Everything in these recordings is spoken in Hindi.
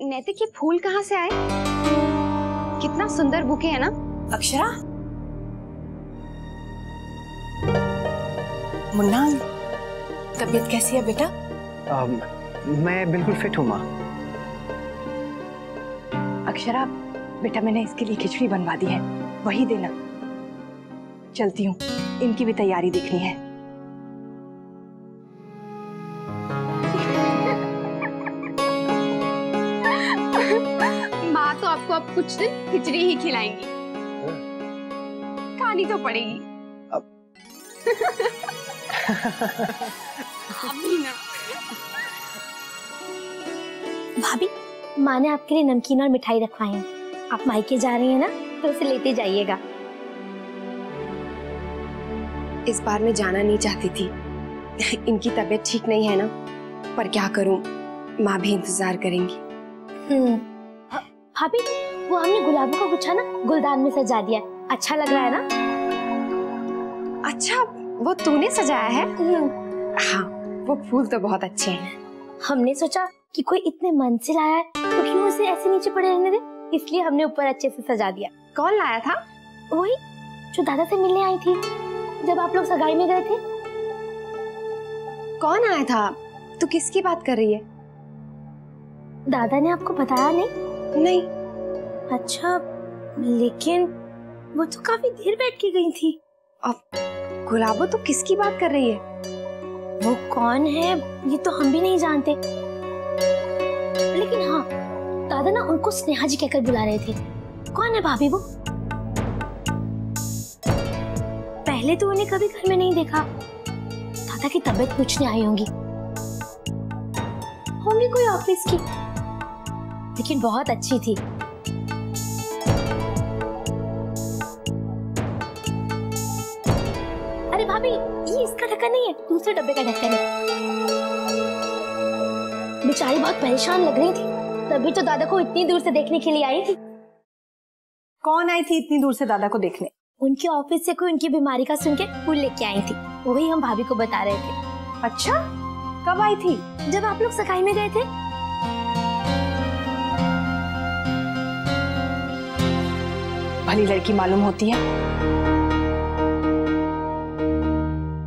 नैतिक ये फूल कहाँ से आए? कितना सुंदर बुके है ना। अक्षरा, मुन्ना, तबीयत कैसी है बेटा? मैं बिल्कुल फिट हूँ माँ। अक्षरा बेटा, मैंने इसके लिए खिचड़ी बनवा दी है, वही देना। चलती हूँ, इनकी भी तैयारी देखनी है। माँ तो आपको अब कुछ दिन खिचड़ी ही खिलाएंगी, खानी तो पड़ेगी। अभी ना। भाभी, माँ ने आपके लिए नमकीन और मिठाई रखवाई है। आप मायके जा रही हैं ना, तो उसे लेते जाइएगा। इस बार मैं जाना नहीं चाहती थी, इनकी तबीयत ठीक नहीं है ना, पर क्या करूं, माँ भी इंतजार करेंगी। भाभी, वो हमने गुलाबों का गुच्छा ना गुलदान में सजा दिया, अच्छा लग रहा है ना? अच्छा, वो तूने सजाया है? हाँ, वो फूल तो बहुत अच्छे हैं। हमने सोचा कि कोई इतने मन से लाया है तो क्यों उसे ऐसे नीचे पड़े रहने दे, इसलिए हमने ऊपर अच्छे से सजा दिया। कौन लाया था? वही जो दादा से मिलने आई थी जब आप लोग सगाई में गए थे। कौन आया था? तू किसकी बात कर रही है? दादा ने आपको बताया नहीं? नहीं। अच्छा, लेकिन वो तो काफी देर बैठ के गई थी। अब गुलाबो, तो किसकी बात कर रही है? वो कौन है ये तो हम भी नहीं जानते, लेकिन हाँ, दादा ना उनको स्नेहा जी कहकर बुला रहे थे। कौन है भाभी वो? पहले तो उन्हें कभी घर में नहीं देखा। दादा की तबीयत पूछने आई होंगी कोई ऑफिस की, लेकिन बहुत अच्छी थी। अरे भाभी, ये इसका ढक्कन नहीं है, दूसरे डब्बे का ढक्कन है। बेचारी बहुत परेशान लग रही थी, तभी तो दादा को इतनी दूर से देखने के लिए आई थी। कौन आई थी इतनी दूर से दादा को देखने? उनके ऑफिस से कोई उनकी बीमारी का सुन के फूल लेके आई थी, वही हम भाभी को बता रहे थे। अच्छा, कब आई थी? जब आप लोग सगाई में गए थे। भली लड़की मालूम होती है,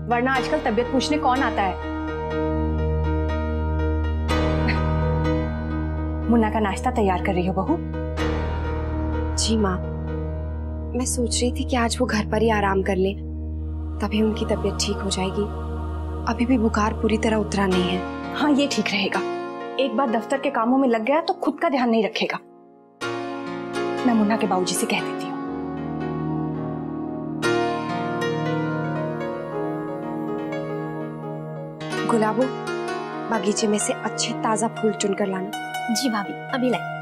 वरना आजकल तबीयत पूछने कौन आता है। मुन्ना का नाश्ता तैयार कर रही हो बहू? जी माँ, मैं सोच रही थी कि आज वो घर पर ही आराम कर ले, तभी उनकी तबीयत ठीक हो जाएगी। अभी भी बुखार पूरी तरह उतरा नहीं है। हाँ, ये ठीक रहेगा। एक बार दफ्तर के कामों में लग गया तो खुद का ध्यान नहीं रखेगा। मैं मुन्ना के बाबूजी से कह देती हूँ। गुलाबो, बगीचे में से अच्छे ताजा फूल चुनकर लाना। जी भाभी, अभी लाए।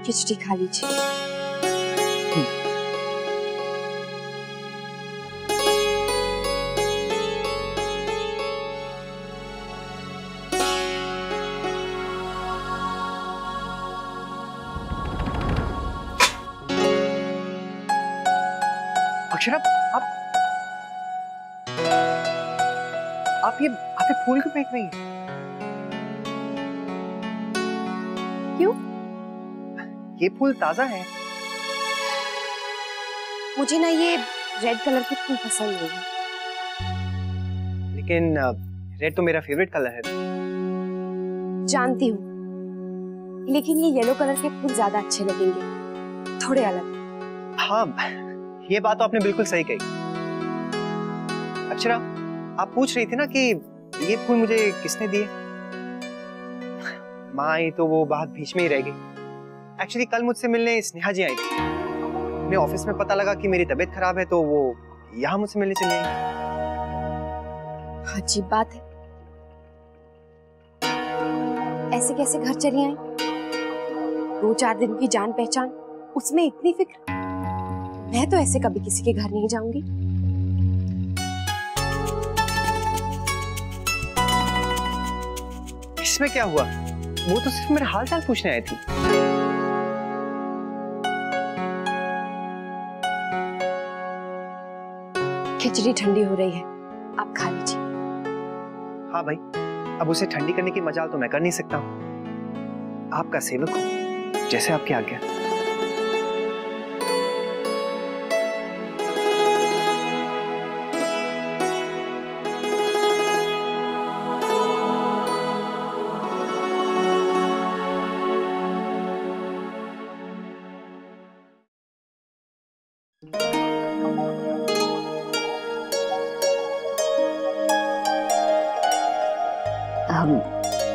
खिचड़ी खा लीजिए। अक्षरा, आप ये फूल क्यों फेंक रही हैं? क्यों? ये फूल ताजा है। मुझे ना ये रेड कलर के फूल पसंद नहीं है। लेकिन रेड तो मेरा फेवरेट कलर है। जानती हूँ, लेकिन ये येलो कलर के फूल ज्यादा अच्छे लगेंगे, थोड़े अलग। हाँ, ये बात तो आपने बिल्कुल सही कही। अक्षरा, आप पूछ रही थी ना कि ये फूल मुझे किसने दिए। माँ आई तो वो बात बीच में ही रह गई। एक्चुअली कल मुझसे मिलने स्नेहा जी आई थी। उन्हें ऑफिस में पता लगा कि मेरी तबीयत खराब है, तो वो यहाँ मुझसे मिलने चले आई। अजीब बात है, ऐसे कैसे घर चली आई? 2-4 दिन की जान पहचान, उसमें इतनी फिक्र। मैं तो ऐसे कभी किसी के घर नहीं जाऊंगी। इसमें क्या हुआ? वो तो सिर्फ मेरा हाल चाल पूछने आई थी। खिचड़ी ठंडी हो रही है, आप खा लीजिए। हाँ भाई, अब उसे ठंडी करने की मजाल तो मैं कर नहीं सकता हूँ। आपका सेवक हूँ, जैसे आपकी आज्ञा।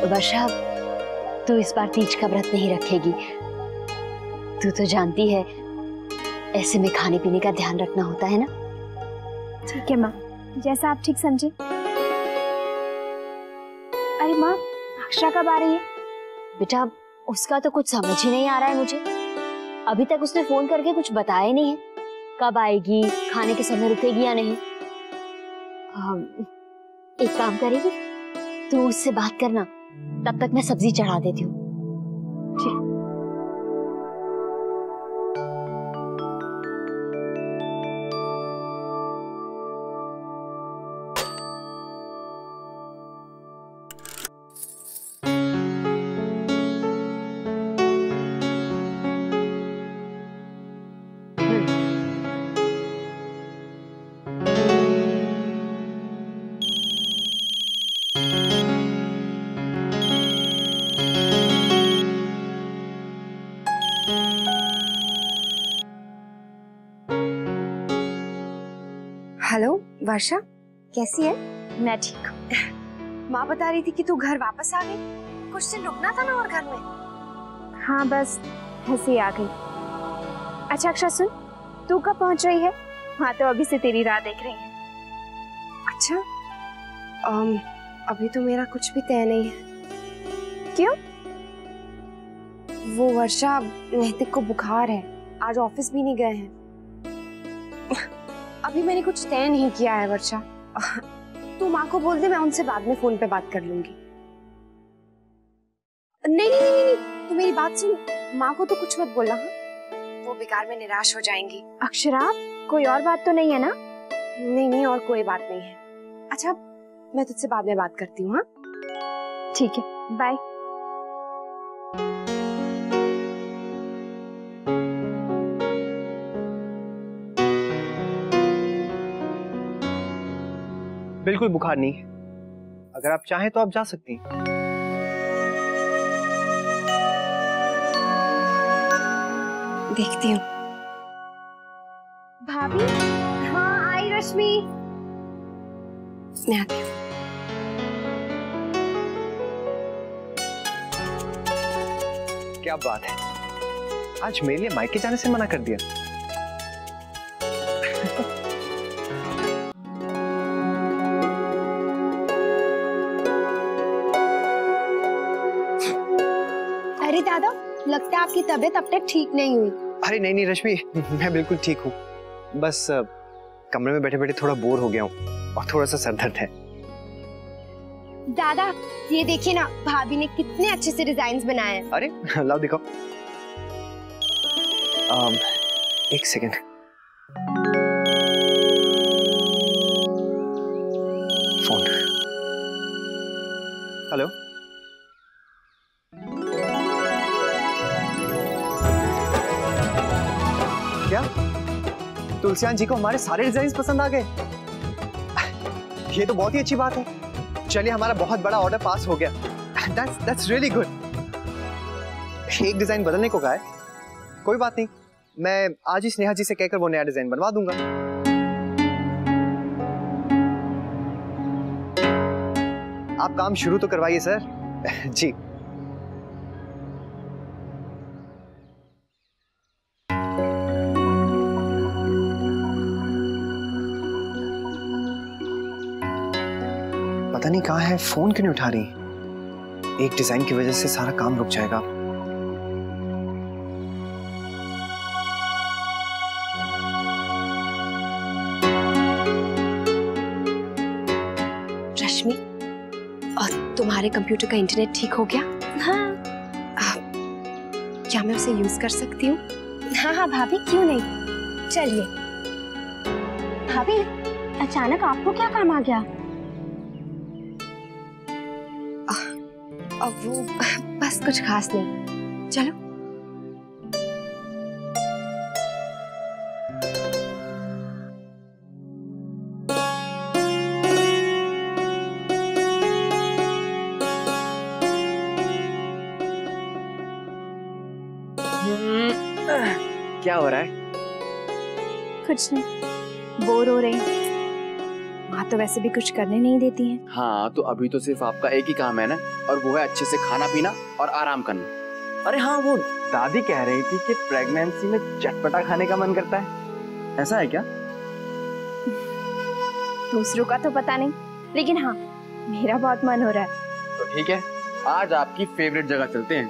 वर्षा, तू इस बार तीज का व्रत नहीं रखेगी। तू तो जानती है ऐसे में खाने पीने का ध्यान रखना होता है ना। ठीक है माँ, जैसा आप ठीक समझे। अरे माँ, अक्षरा कब आ रही है? बेटा, उसका तो कुछ समझ ही नहीं आ रहा है मुझे। अभी तक उसने फोन करके कुछ बताया नहीं है। कब आएगी, खाने के समय रुकेगी या नहीं। एक काम करेगी, तू उससे बात करना, तब तक मैं सब्जी चढ़ा देती हूँ। हेलो वर्षा, कैसी है? मैं ठीक हूँ। माँ बता रही थी कि तू घर वापस आ गई। कुछ दिन रुकना था ना और घर में। हाँ, बस हंसी आ गई। अच्छा अक्षरा सुन, तू कब पहुंच रही है? हाँ तो अभी से तेरी राह देख रही है। अच्छा, अभी तो मेरा कुछ भी तय नहीं है। क्यों? वो वर्षा, नैतिक को बुखार है, आज ऑफिस भी नहीं गए हैं। अभी मैंने कुछ तय नहीं किया है वर्षा। तू माँ को बोल दे, मैं उनसे बाद में फोन पे बात कर लूंगी। नहीं नहीं नहीं नहीं, तू मेरी बात सुन, माँ को तो कुछ मत बोलना। हाँ, वो बेकार में निराश हो जाएंगी। अक्षरा, कोई और बात तो नहीं है ना? नहीं नहीं, और कोई बात नहीं है। अच्छा, मैं तुझसे बाद में बात करती हूँ। हाँ ठीक है, बाय। बिल्कुल बुखार नहीं है। अगर आप चाहें तो आप जा सकती हैं। देखती हूँ। भाभी, हाँ आई रश्मि। मैं आती हूँ। क्या बात है, आज मेरे लिए मायके जाने से मना कर दिया। अरे दादा, लगता है आपकी तबीयत अब तक ठीक नहीं हुई। अरे नहीं नहीं रश्मि, मैं बिल्कुल ठीक हूँ। बस कमरे में बैठे बैठे थोड़ा बोर हो गया हूँ और थोड़ा सा सर दर्द है। दादा, ये देखिए ना, भाभी ने कितने अच्छे से डिजाइन्स बनाए हैं। अरे लाओ दिखाओ। एक सेकेंड। फोन। हेलो। क्या तुलसियान जी को हमारे सारे डिजाइन पसंद आ गए? ये तो बहुत ही अच्छी बात है। चलिए, हमारा बहुत बड़ा ऑर्डर पास हो गया। That's really good। एक डिजाइन बदलने को कहा है, कोई बात नहीं, मैं आज ही स्नेहा जी से कहकर वो नया डिजाइन बनवा दूंगा। आप काम शुरू तो करवाइए सर। जी। पता नहीं कहाँ है, फोन क्यों नहीं उठा रही। एक डिजाइन की वजह से सारा काम रुक जाएगा। रश्मि, और तुम्हारे तुम्हारे कंप्यूटर का इंटरनेट ठीक हो गया? हाँ क्या मैं उसे यूज कर सकती हूँ? हाँ हाँ भाभी, क्यों नहीं, चलिए। भाभी, अचानक आपको क्या काम आ गया? अब वो बस कुछ खास नहीं, चलो। क्या हो रहा है? कुछ नहीं, बोर हो रहे हैं। माँ तो वैसे भी कुछ करने नहीं देती हैं। हाँ, तो अभी तो सिर्फ आपका एक ही काम है ना, और वो है अच्छे से खाना पीना और आराम करना। अरे हाँ, वो दादी कह रही थी कि प्रेगनेंसी में चटपटा खाने का मन करता है, ऐसा है क्या? दूसरों का तो पता नहीं, लेकिन हाँ मेरा बहुत मन हो रहा है। तो ठीक है, आज आपकी फेवरेट जगह चलते हैं।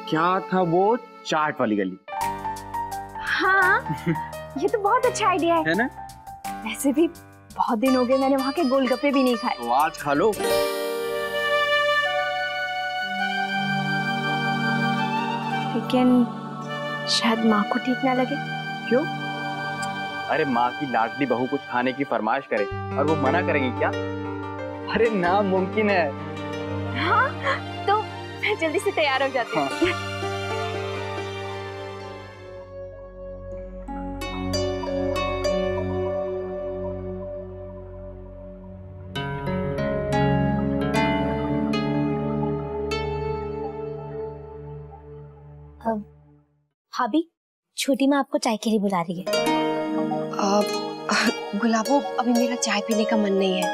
क्या था वो? चाट वाली गली। हाँ ये तो बहुत अच्छा आइडिया है ना? वैसे भी बहुत दिन हो गए मैंने वहाँ के गोलगप्पे भी नहीं खाए। तो आज खा लो। लेकिन शायद माँ को ठीक ना लगे। क्यों? अरे माँ की लाडली बहू कुछ खाने की फरमाइश करे और वो मना करेंगी क्या? अरे नामुमकिन है। हाँ तो मैं जल्दी से तैयार हो जाती हूँ। हाँ। भाभी, छोटी माँ आपको चाय के लिए बुला रही है। गुलाबो, अभी मेरा चाय पीने का मन नहीं है।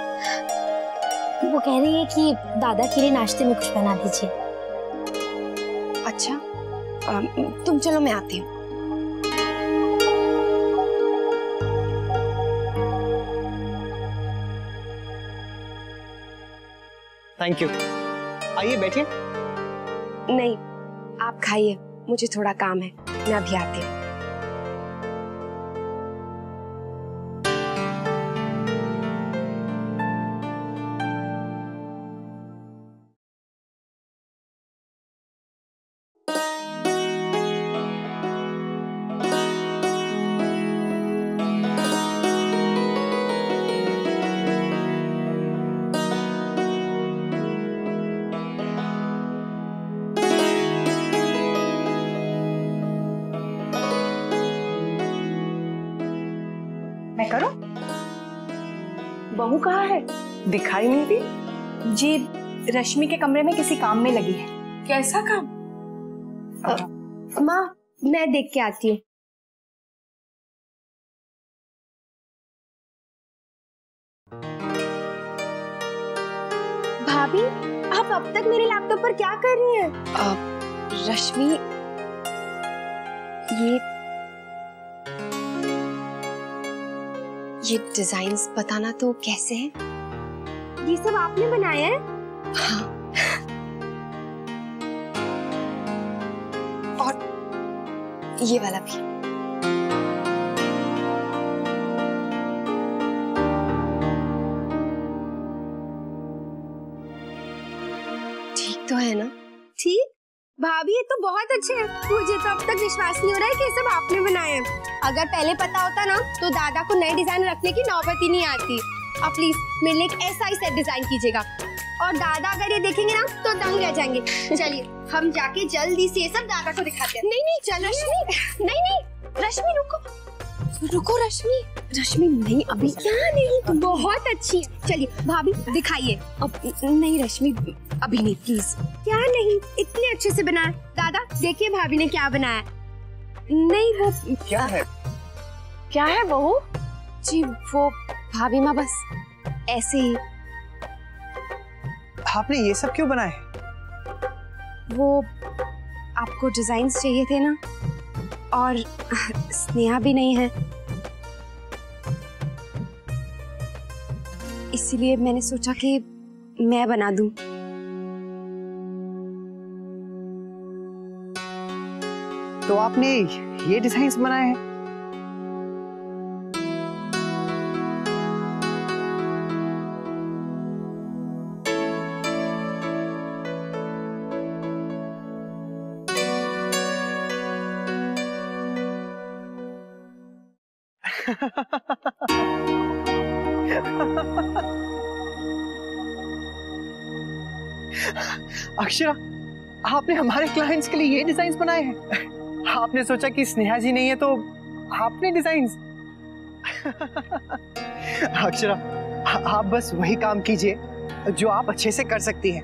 वो कह रही है कि दादा के लिए नाश्ते में कुछ बना दीजिए। अच्छा, तुम चलो, मैं आती हूँ। Thank you. आइए बैठिए। नहीं, आप खाइए, मुझे थोड़ा काम है, मैं अभी आती हूँ। मैं करूं? बहू कहाँ है? दिखाई नहीं दी। जी, रश्मि के कमरे में किसी काम में लगी है। कैसा काम? माँ, मैं देख के आती हूँ। भाभी, आप अब तक मेरे लैपटॉप पर क्या कर रही हैं? रश्मि, ये डिजाइन्स बताना तो कैसे हैं? ये सब आपने बनाया है? हाँ। और ये वाला भी। ठीक तो है ना? ठीक? भाभी ये तो बहुत अच्छे हैं। मुझे तो अब तक विश्वास नहीं हो रहा है कि ये सब आपने बनाए हैं। अगर पहले पता होता ना तो दादा को नए डिजाइन रखने की नौबत ही नहीं आती। अब प्लीज मेरे लिए एक ऐसा ही सेट डिजाइन कीजिएगा, और दादा अगर ये देखेंगे ना तो दंग रह जाएंगे। चलिए हम जाके जल्दी से ये सब दादा को दिखाते हैं। नहीं नहीं चल रश्मि, नहीं नहीं रश्मि रुको रुको रश्मि, रश्मि नहीं अभी। क्या नहीं, बहुत अच्छी है। चलिए भाभी दिखाइए। अब नहीं रश्मि, अभी नहीं प्लीज। क्या नहीं, इतने अच्छे से बनाया। दादा देखिए भाभी ने क्या बनाया। नहीं वो क्या है? क्या है बहू? जी वो भाभी माँ बस ऐसे ही। आपने ये सब क्यों बनाए? वो आपको डिजाइन्स चाहिए थे ना, और स्नेहा भी नहीं है, इसीलिए मैंने सोचा कि मैं बना दूं। तो आपने ये डिजाइन्स बनाए हैं? अक्षरा, आपने हमारे क्लाइंट्स के लिए ये डिजाइन्स बनाए हैं? आपने सोचा कि स्नेहा जी नहीं है तो आपने डिजाइन्स? अक्षरा, आप बस वही काम कीजिए जो आप अच्छे से कर सकती हैं,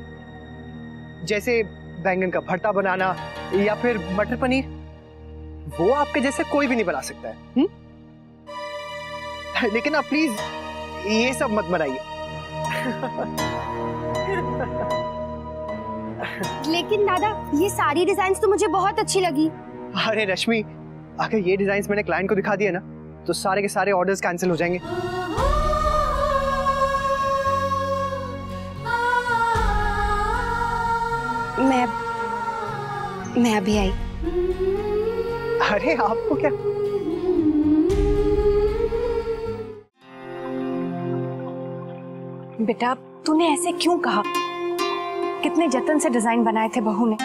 जैसे बैंगन का भरता बनाना या फिर मटर पनीर। वो आपके जैसे कोई भी नहीं बना सकता है। लेकिन आप प्लीज ये सब मत बनाइए। लेकिन दादा, ये सारी डिजाइन्स तो मुझे बहुत अच्छी लगी। अरे रश्मि, अगर ये डिजाइन्स मैंने क्लाइंट को दिखा दिए ना तो सारे के सारे ऑर्डर्स कैंसिल हो जाएंगे। मैं अभी आई। अरे आपको क्या? बेटा, तूने ऐसे क्यों कहा? कितने जतन से डिजाइन बनाए थे बहू ने।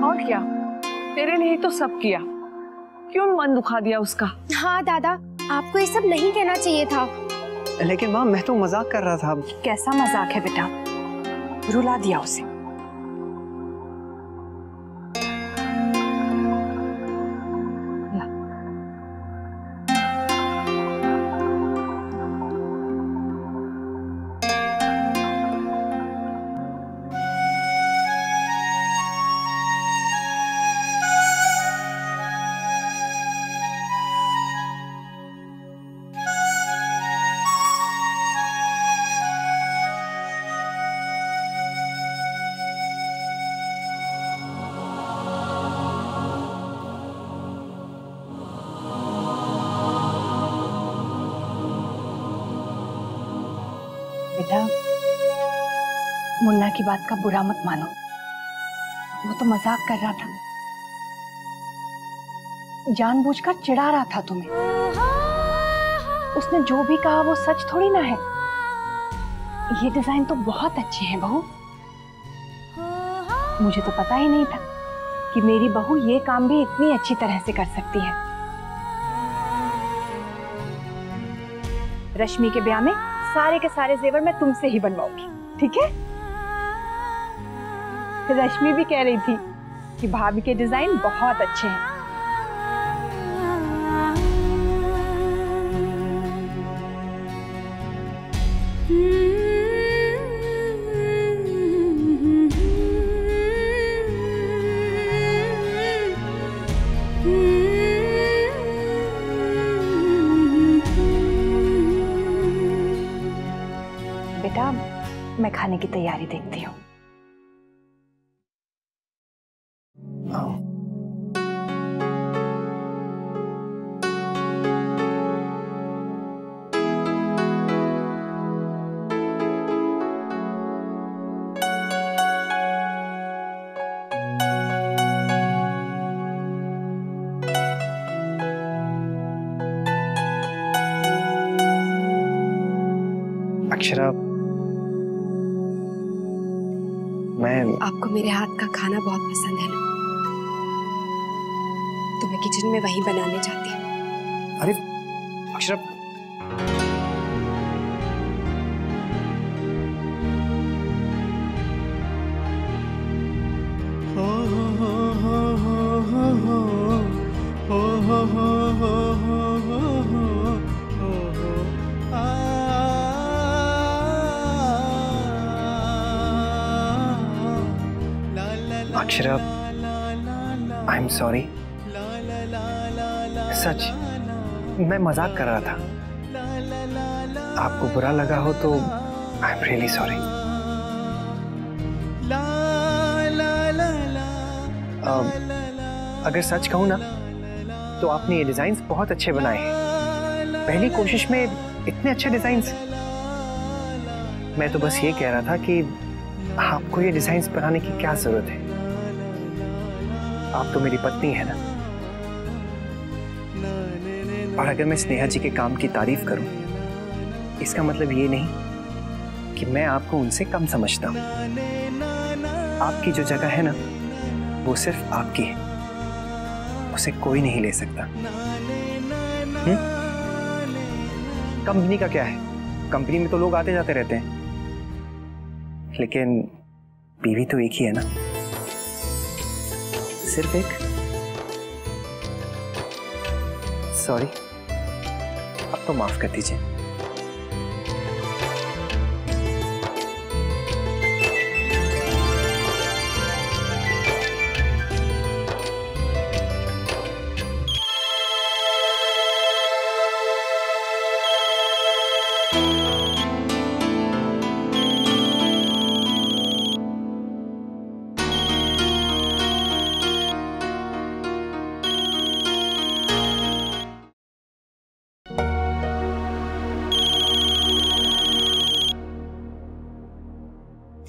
और क्या, तेरे लिए तो सब किया, क्यों मन दुखा दिया उसका? हाँ दादा, आपको ये सब नहीं कहना चाहिए था। लेकिन माँ, मैं तो मजाक कर रहा था। कैसा मजाक है बेटा, रुला दिया उसे। बेटा, मुन्ना की बात का बुरा मत मानो, वो तो मजाक कर रहा था, जानबूझकर चिढ़ा रहा था तुम्हें। उसने जो भी कहा वो सच थोड़ी ना है। ये डिजाइन तो बहुत अच्छे हैं बहू। मुझे तो पता ही नहीं था कि मेरी बहू ये काम भी इतनी अच्छी तरह से कर सकती है। रश्मि के ब्याह में सारे के सारे जेवर मैं तुमसे ही बनवाऊंगी, ठीक है? रश्मि भी कह रही थी कि भाभी के डिजाइन बहुत अच्छे हैं। बेटा, मैं खाने की तैयारी देखती हूँ। अक्षरा, आपको मेरे हाथ का खाना बहुत पसंद है ना, तो मैं किचन में वही बनाने जाती हूँ। अरे Akshara, Akshara, I am sorry. सच, मैं मजाक कर रहा था। आपको बुरा लगा हो तो आई एम रियली सॉरी। अगर सच कहूँ ना तो आपने ये डिजाइन्स बहुत अच्छे बनाए हैं। पहली कोशिश में इतने अच्छे डिजाइन्स। मैं तो बस ये कह रहा था कि आपको ये डिजाइन्स बनाने की क्या जरूरत है। आप तो मेरी पत्नी है ना। और अगर मैं स्नेहा जी के काम की तारीफ करूं, इसका मतलब ये नहीं कि मैं आपको उनसे कम समझता हूं। आपकी जो जगह है ना, वो सिर्फ आपकी है, उसे कोई नहीं ले सकता। कंपनी का क्या है, कंपनी में तो लोग आते जाते रहते हैं, लेकिन बीवी तो एक ही है ना, सिर्फ एक। सॉरी, अब तो माफ कर दीजिए।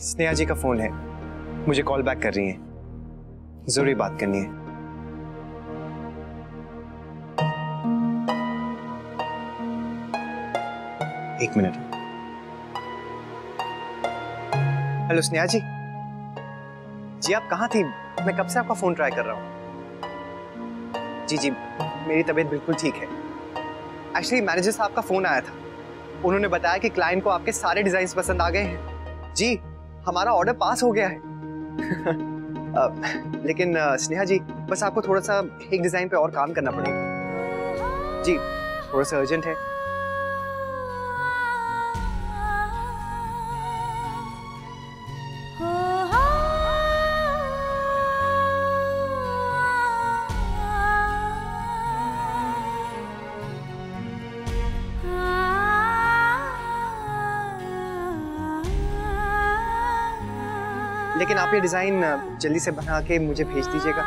स्नेहा जी का फोन है, मुझे कॉल बैक कर रही हैं, जरूरी बात करनी है। एक मिनट। हेलो स्नेहा जी। जी आप कहाँ थी? मैं कब से आपका फोन ट्राई कर रहा हूँ। जी जी, मेरी तबीयत बिल्कुल ठीक है। एक्चुअली मैनेजर साहब का फोन आया था, उन्होंने बताया कि क्लाइंट को आपके सारे डिजाइन पसंद आ गए हैं। जी, हमारा ऑर्डर पास हो गया है। लेकिन स्नेहा जी, बस आपको थोड़ा सा एक डिजाइन पे और काम करना पड़ेगा। जी, थोड़ा सा अर्जेंट है। लेकिन आप ये डिजाइन जल्दी से बना के मुझे भेज दीजिएगा,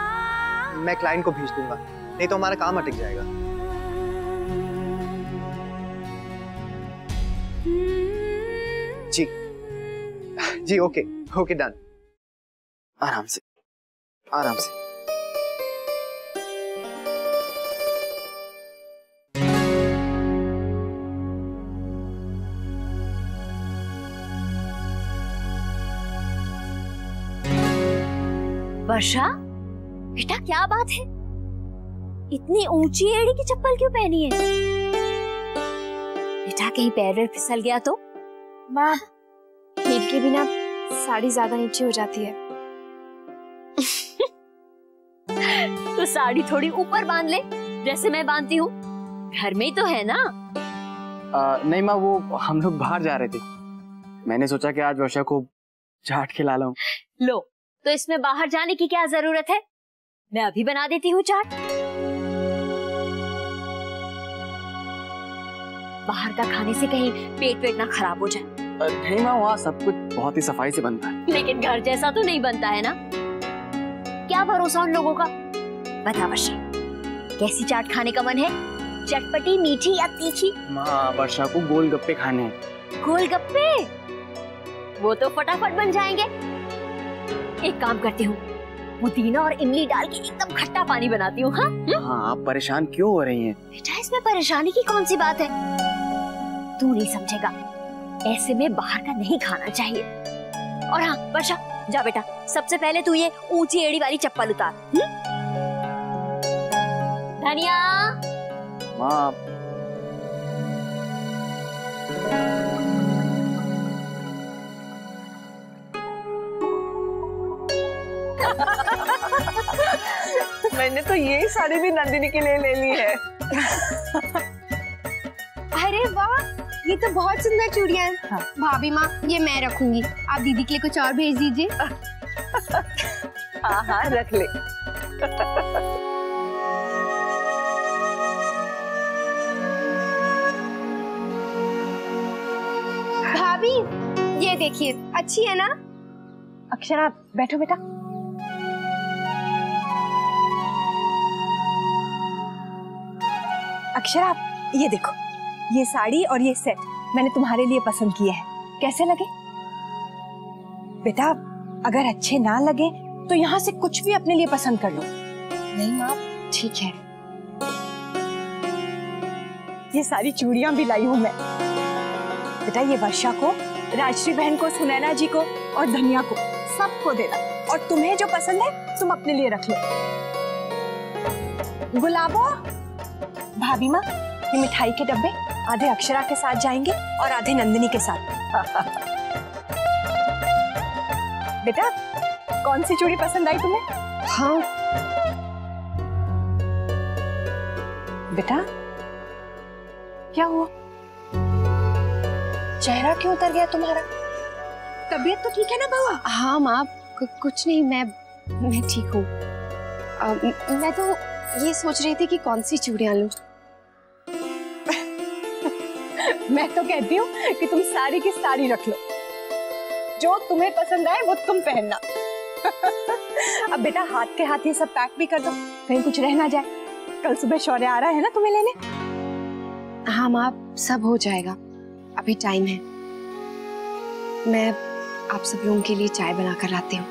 मैं क्लाइंट को भेज दूंगा, नहीं तो हमारा काम अटक जाएगा। जी जी, ओके ओके, डन। आराम से, आराम से। वर्षा, बेटा क्या बात है? इतनी ऊंची एड़ी की चप्पल क्यों पहनी है? बेटा कहीं पैर वैर फिसल गया तो? माँ, हीट के बिना साड़ी ज्यादा नीचे हो जाती है। तो साड़ी थोड़ी ऊपर बांध ले, जैसे मैं बांधती हूँ। घर में ही तो है ना। नहीं माँ, वो हम लोग बाहर जा रहे थे, मैंने सोचा कि आज वर्षा को चाट खिला लाऊं। लो, तो इसमें बाहर जाने की क्या जरूरत है? मैं अभी बना देती हूँ चाट। बाहर का खाने से कहीं पेट वेट ना खराब हो जाए। नहीं माँ, वहाँ सब कुछ बहुत ही सफाई से बनता है। लेकिन घर जैसा तो नहीं बनता है ना। क्या भरोसा उन लोगों का। बता वर्षा, कैसी चाट खाने का मन है? चटपटी, मीठी या तीखी? माँ, वर्षा को गोलगप्पे खाने हैं। गोलगप्पे? वो तो फटाफट बन जाएंगे। एक काम करती हूँ, पुदीना और इमली डाल के एकदम खट्टा पानी बनाती हूँ। हाँ हाँ, आप परेशान क्यों हो रही हैं? बेटा, इसमें परेशानी की कौन सी बात है? तू नहीं समझेगा, ऐसे में बाहर का नहीं खाना चाहिए। और हाँ वर्षा, जा बेटा, सबसे पहले तू ये ऊंची एड़ी वाली चप्पल उतार। धनिया। माँ, मैंने तो ये साड़ी भी नंदिनी के लिए ले ली है। अरे वाह, ये तो बहुत सुंदर चूड़ियां हैं। हाँ। भाभी माँ, ये मैं रखूंगी, आप दीदी के लिए कुछ और भेज दीजिए। हाँ हाँ, रख ले। भाभी, ये देखिए, अच्छी है ना? अक्षरा, बैठो बेटा। अक्षरा, ये देखो, ये साड़ी और ये सेट मैंने तुम्हारे लिए पसंद किए हैं, कैसे लगे? बेटा, अगर अच्छे ना लगे तो यहाँ से कुछ भी अपने लिए पसंद कर लो। नहीं माँ, ठीक है। ये सारी चूड़ियां भी लाई हूँ मैं। बेटा, ये वर्षा को, राजश्री बहन को, सुनैना जी को और धनिया को, सबको देना। और तुम्हें जो पसंद है तुम अपने लिए रख लो। गुलाबो, भाभी माँ, ये मिठाई के डब्बे आधे अक्षरा के साथ जाएंगे और आधे नंदिनी के साथ। बेटा, कौन सी चूड़ी पसंद आई तुम्हें? हाँ बेटा, क्या हुआ? चेहरा क्यों उतर गया तुम्हारा? तबीयत तो ठीक है ना बउआ? हाँ माँ, कुछ नहीं, मैं ठीक हूँ। मैं तो ये सोच रही थी कि कौन सी चूड़ियां लूं। मैं तो कहती हूँ कि तुम सारी की सारी रख लो, जो तुम्हें पसंद आए वो तुम पहनना। अब बेटा हाथ के हाथ ये सब पैक भी कर दो, कहीं कुछ रह ना जाए। कल सुबह शौर्य आ रहा है ना तुम्हें लेने। हाँ माँ, सब हो जाएगा, अभी टाइम है। मैं आप सब लोगों के लिए चाय बनाकर लाती हूँ।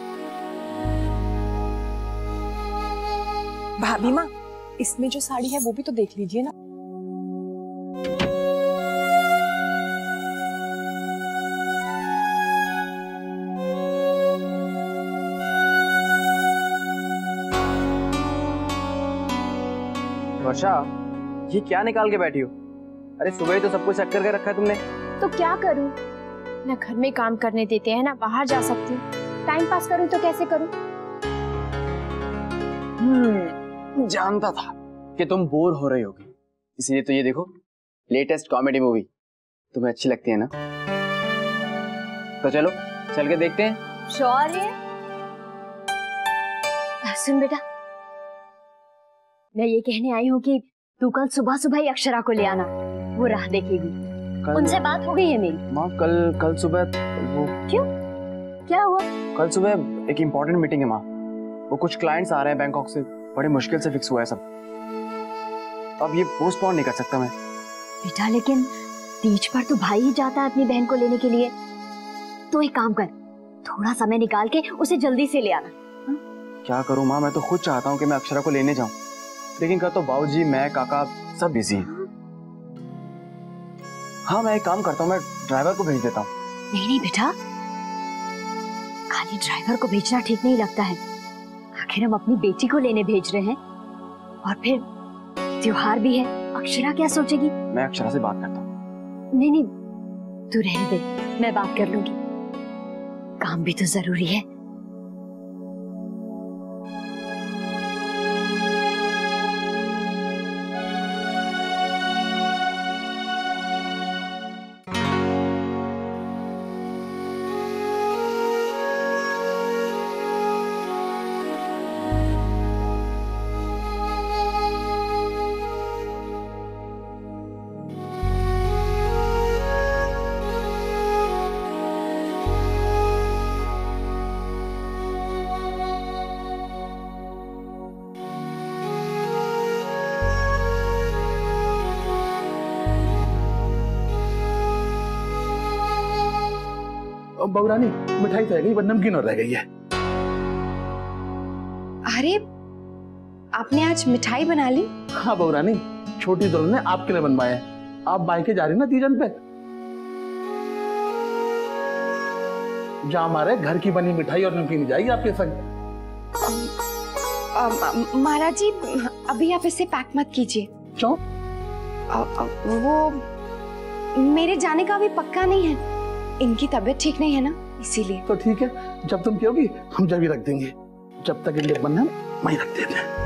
भाभी माँ, इसमें जो साड़ी है वो भी तो देख लीजिए ना। वर्षा, ये क्या निकाल के बैठी हो? अरे सुबह ही तो सब कुछ सेट करके रखा है तुमने। तो क्या करूं? ना घर में काम करने देते हैं ना बाहर जा सकती हूँ। टाइम पास करूं तो कैसे करूं? जानता था कि तुम बोर हो रही होगी, इसीलिए तो ये देखो, लेटेस्ट कॉमेडी मूवी तुम्हें अच्छी लगती है ना, तो चलो चल के देखते हैं। शौर्य, सुन बेटा, मैं ये कहने आई हूँ कि तू कल सुबह सुबह ही अक्षरा को ले आना, वो राह देखेगी। उनसे बात हो गई है मेरी। माँ, कल सुबह वो क्यों, क्या हुआ? कल सुबह एक इम्पोर्टेंट मीटिंग है माँ, वो कुछ क्लाइंट्स आ रहे हैं बैंकॉक से, बड़े मुश्किल से फिक्स हुआ है सब। अब ये पोस्टपोन नहीं कर सकता मैं। बेटा लेकिन तीज पर तो भाई ही जाता है अपनी बहन को लेने के लिए, तो एक काम कर, थोड़ा समय निकाल के उसे जल्दी से ले आना। क्या करूँ माँ, मैं तो खुद चाहता हूँ कि मैं अक्षरा को लेने जाऊँ, लेकिन कल तो बाबूजी, मैं, काका सब बिजी हैं। हाँ, मैं एक काम करता हूँ, मैं ड्राइवर को भेज देता हूँ। नहीं बेटा, खाली ड्राइवर को भेजना ठीक नहीं लगता है। आखिर हम अपनी बेटी को लेने भेज रहे हैं, और फिर त्योहार भी है, अक्षरा क्या सोचेगी? मैं अक्षरा से बात करता हूँ। नहीं, तू रहने दे, मैं बात कर लूंगी, काम भी तो जरूरी है। बहुरानी, मिठाई तो रह गई, पर नमकीन और रह गई है। अरे, आपने आज मिठाई बना ली? हाँ बहुरानी, छोटी दुल्हन ने आपके लिए बनवाए हैं। आप मायके जा रही ना तीजन पे, जहाँ हमारे घर की बनी मिठाई और नमकीन जाएगी आपके संग। महाराज जी, अभी आप इसे पैक मत कीजिए। क्यों? वो मेरे जाने का अभी पक्का नहीं है, इनकी तबीयत ठीक नहीं है ना, इसीलिए। तो ठीक है, जब तुम कहोगी हम जब ही रख देंगे, जब तक इनके बनना वहीं रख देते हैं।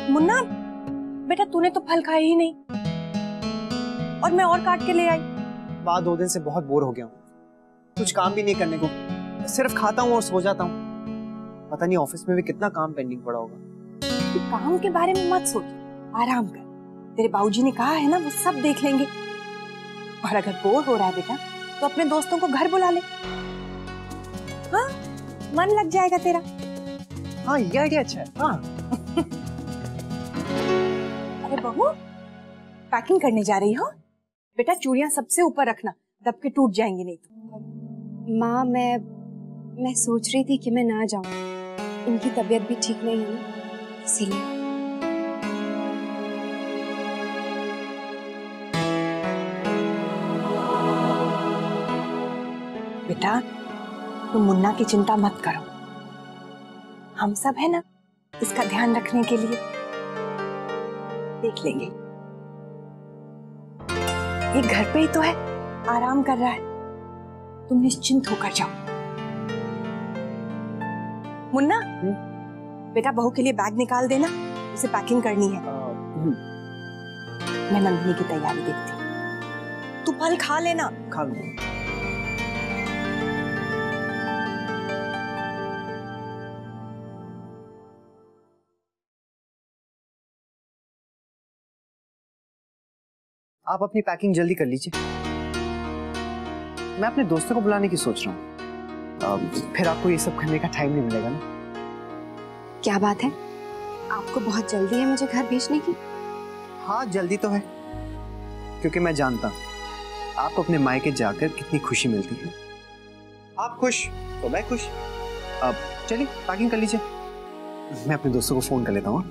मुन्ना बेटा, तूने तो फल खाए ही नहीं, और मैं और काट के ले आई। बाद 2 दिन से बहुत बोर हो गया हूँ, कुछ काम भी नहीं करने को, सिर्फ खाता हूँ और सो जाता हूँ। पता नहीं ऑफिस में भी कितना काम पेंडिंग पड़ा होगा। तू काम के बारे में मत सोच, आराम कर, तेरे बाबूजी ने कहा है ना, वो सब देख लेंगे। और अगर बोर हो रहा है बेटा, तो अपने दोस्तों को घर बुला ले, हाँ मन लग जाएगा तेरा। हाँ, ये आइडिया अच्छा है। हाँ। अरे बहू, पैकिंग करने जा रही हो? बेटा चूड़ियां सबसे ऊपर रखना, दब के टूट जाएंगी नहीं तो। माँ, मैं सोच रही थी कि मैं ना जाऊं। इनकी तबीयत भी ठीक नहीं है ना, इसीलिए। बेटा, तुम मुन्ना की चिंता मत करो, हम सब है ना इसका ध्यान रखने के लिए, देख लेंगे। ये घर पे ही तो है, आराम कर रहा है, तुम निश्चिंत होकर जाओ। मुन्ना, बेटा बहू के लिए बैग निकाल देना, उसे पैकिंग करनी है। मैं नंदिनी की तैयारी देखती हूँ, तू फल खा लेना। खा लूंगा। आप अपनी पैकिंग जल्दी कर लीजिए, मैं अपने दोस्तों को बुलाने की सोच रहा हूँ। फिर आपको ये सब करने का टाइम नहीं मिलेगा ना। क्या बात है, आपको बहुत जल्दी है मुझे घर भेजने की? हाँ जल्दी तो है, क्योंकि मैं जानता हूँ आपको अपने मायके जाकर कितनी खुशी मिलती है। आप खुश तो मैं खुश। अब चलिए पैकिंग कर लीजिए, मैं अपने दोस्तों को फोन कर लेता हूँ।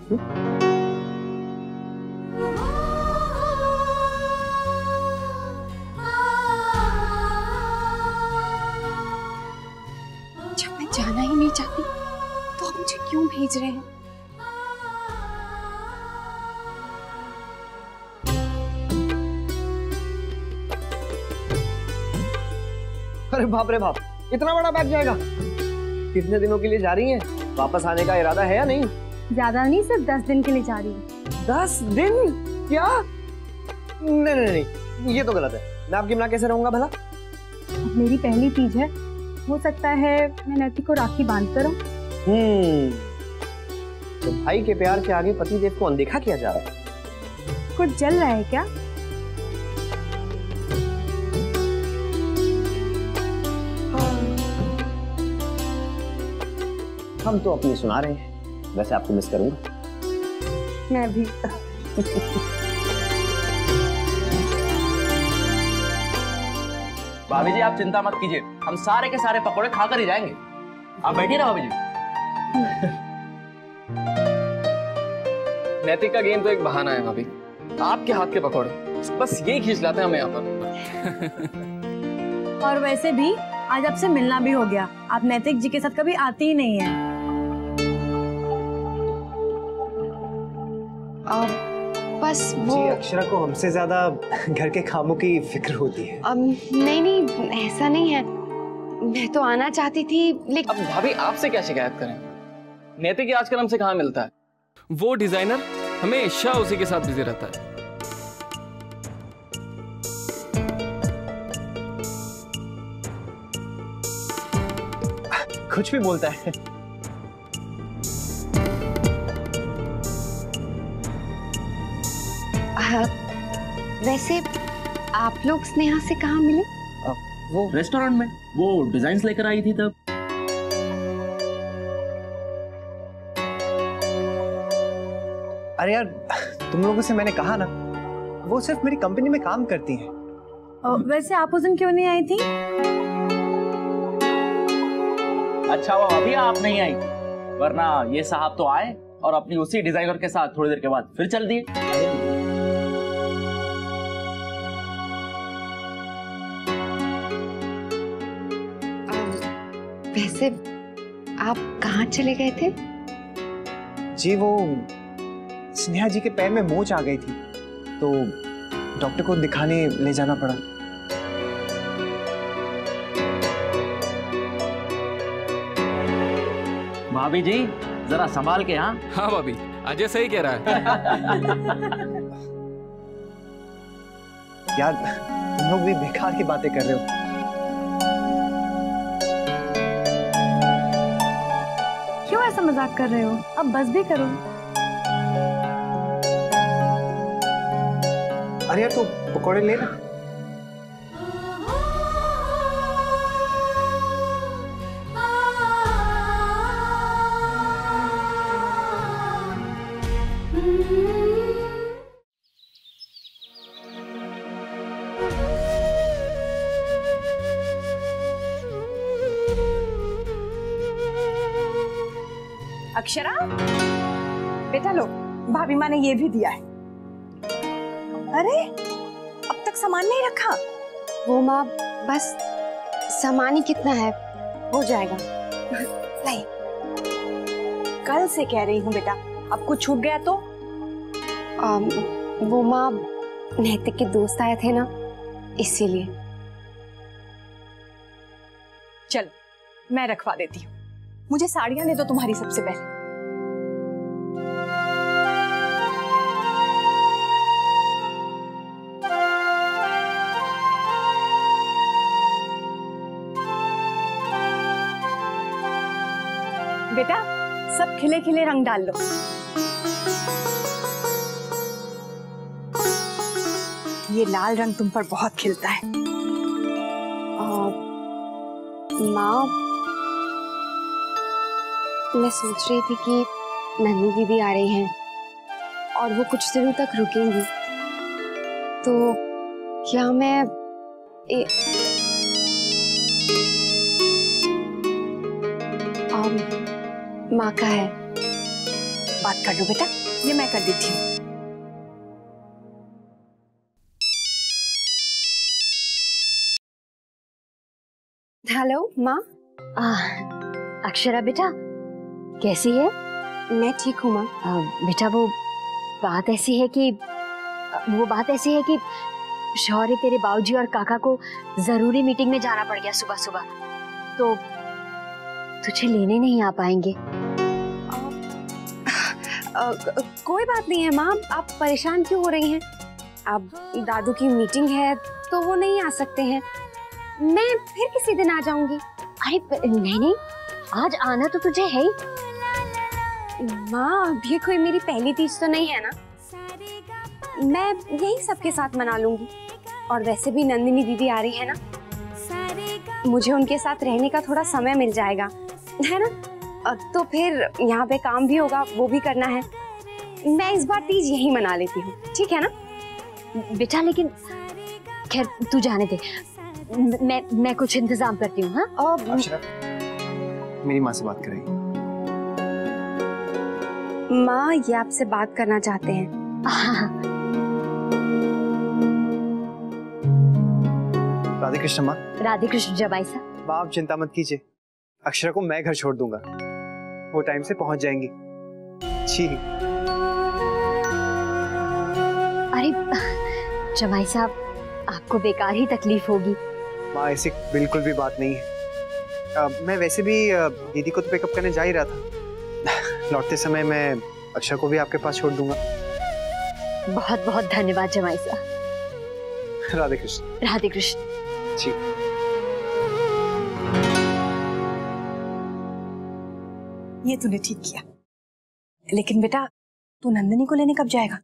जब मैं जाना ही नहीं चाहती तो आप मुझे क्यों भेज रहे हैं? अरे बाप रे बाप, इतना बड़ा बैग जाएगा? कितने दिनों के लिए जा रही हैं? वापस आने का इरादा है या नहीं? ज्यादा नहीं, सिर्फ 10 दिन के लिए जा रही हूँ। 10 दिन? क्या? नहीं नहीं नहीं, ये तो गलत है। मैं आपकी बिना कैसे रहूंगा भला? मेरी पहली तीज है, हो सकता है मैं नैतिक को राखी बांध कर रहूं। तो भाई के प्यार के आगे पति देव को अनदेखा किया जा रहा है। कुछ जल रहा है क्या? हम तो अपनी सुना रहे हैं, वैसे आपको मिस करूंगा। मैं भी। भाभी जी आप चिंता मत कीजिए, हम सारे के सारे पकौड़े खाकर ही जाएंगे। आप बैठिए ना भाभी जी। नैतिक का गेम तो एक बहाना है भाभी, आपके हाथ के पकौड़े बस यही खींच लाते हैं हमें यहाँ पर। और वैसे भी आज आपसे मिलना भी हो गया, आप नैतिक जी के साथ कभी आती ही नहीं है। बस वो जी, अक्षरा को हमसे ज्यादा घर के कामों की फिक्र होती है। नहीं नहीं, ऐसा नहीं है, मैं तो आना चाहती थी लेकिन। अब भाभी आपसे क्या शिकायत करें, नैतिक आजकल हमसे कहाँ मिलता है। वो डिजाइनर हमेशा उसी के साथ बिजी रहता है। कुछ भी बोलता है। वैसे आप लोग स्नेहा से कहाँ मिले? वो रेस्टोरेंट में, वो डिजाइन्स लेकर आई थी तब। अरे यार, तुम लोगों से मैंने कहा ना, वो सिर्फ मेरी कंपनी में काम करती हैं। वैसे आप उस दिन क्यों नहीं आई थी? अच्छा हुआ अभी आप नहीं आई, वरना ये साहब तो आए और अपनी उसी डिजाइनर के साथ थोड़ी देर के बाद फिर चल दिए। वैसे आप कहाँ चले गए थे? जी वो स्नेहा जी के पैर में मोच आ गई थी, तो डॉक्टर को दिखाने ले जाना पड़ा। भाभी जी जरा संभाल के। हाँ हाँ भाभी, अजय सही कह रहा है। यार तुम लोग भी बेकार की बातें कर रहे हो। क्यों ऐसा मजाक कर रहे हो? अब बस भी करो। अरे यार, तो पकौड़े ले ना। अक्षरा, बेटा लो, भाभी माँ ने ये भी दिया है। अरे अब तक सामान नहीं रखा? वो माँ बस सामान ही कितना है, हो जाएगा। नहीं, कल से कह रही हूँ बेटा, अब कुछ छूट गया तो? वो माँ नैतिक के दोस्त आए थे ना, इसीलिए। चलो मैं रखवा देती हूँ, मुझे साड़ियाँ दे दो तुम्हारी सबसे पहले। बेटा सब खिले खिले रंग डाल लो। ये लाल रंग तुम पर बहुत खिलता है। माँ मैं सोच रही थी कि नन्ही दीदी आ रही हैं और वो कुछ दिनों तक रुकेंगी, तो क्या मैं माँ का है। बात कर लो बेटा, ये मैं कर देती हूँ। हेलो माँ। अक्षरा बेटा कैसी है? मैं ठीक हूँ माँ। बेटा वो बात ऐसी है कि शौर्य तेरे बाबूजी और काका को जरूरी मीटिंग में जाना पड़ गया सुबह सुबह, तो तुझे लेने नहीं आ पाएंगे। कोई बात नहीं है माँ, आप परेशान क्यों हो रही हैं? अब दादू की मीटिंग है तो वो नहीं आ सकते हैं, मैं फिर किसी दिन आ जाऊंगी। अरे नहीं, आज आना तो तुझे है ही। माँ अब ये कोई मेरी पहली तीज तो नहीं है ना, मैं यही सबके साथ मना लूंगी। और वैसे भी नंदिनी दीदी आ रही है ना, मुझे उनके साथ रहने का थोड़ा समय मिल जाएगा, है ना? तो फिर यहाँ पे काम भी होगा, वो भी करना है। मैं इस बार तीज यही मना लेती हूँ, ठीक है ना बेटा? लेकिन खैर तू जाने दे, मैं कुछ इंतजाम करती हूँ। हाँ अक्षरा, मेरी माँ से बात करेगी। माँ ये आपसे बात करना चाहते हैं। राधे कृष्ण माँ। राधे कृष्ण जमाई साहब। माँ आप चिंता मत कीजिए, अक्षरा को मैं घर छोड़ दूंगा, वो टाइम से पहुंच जाएंगी। जी। अरे जमाई साहब आपको बेकार ही तकलीफ होगी। माँ ऐसी बिल्कुल भी बात नहीं है। मैं वैसे भी दीदी को तो पिकअप करने जा ही रहा था, लौटते समय मैं अक्षरा को भी आपके पास छोड़ दूंगा। बहुत बहुत धन्यवाद जमाई साहब। राधे कृष्ण। राधे कृष्ण। जी। ये तूने ठीक किया, लेकिन बेटा तू नंदिनी को लेने कब जाएगा?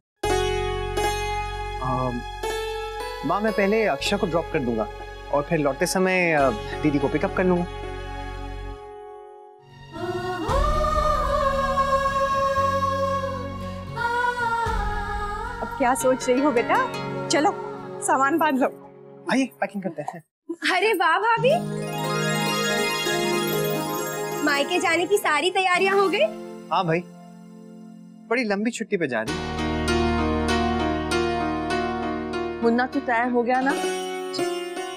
माँ मैं पहले अक्षरा को ड्रॉप कर दूंगा और फिर लौटते समय दीदी को पिकअप कर लूंगा। अब क्या सोच रही हो बेटा? चलो सामान बांध लो। आइए पैकिंग करते हैं। अरे वाह भाभी, मायके जाने की सारी तैयारियां हो गई? हाँ भाई, बड़ी लंबी छुट्टी पे जा रही। मुन्ना तो तैयार हो गया ना?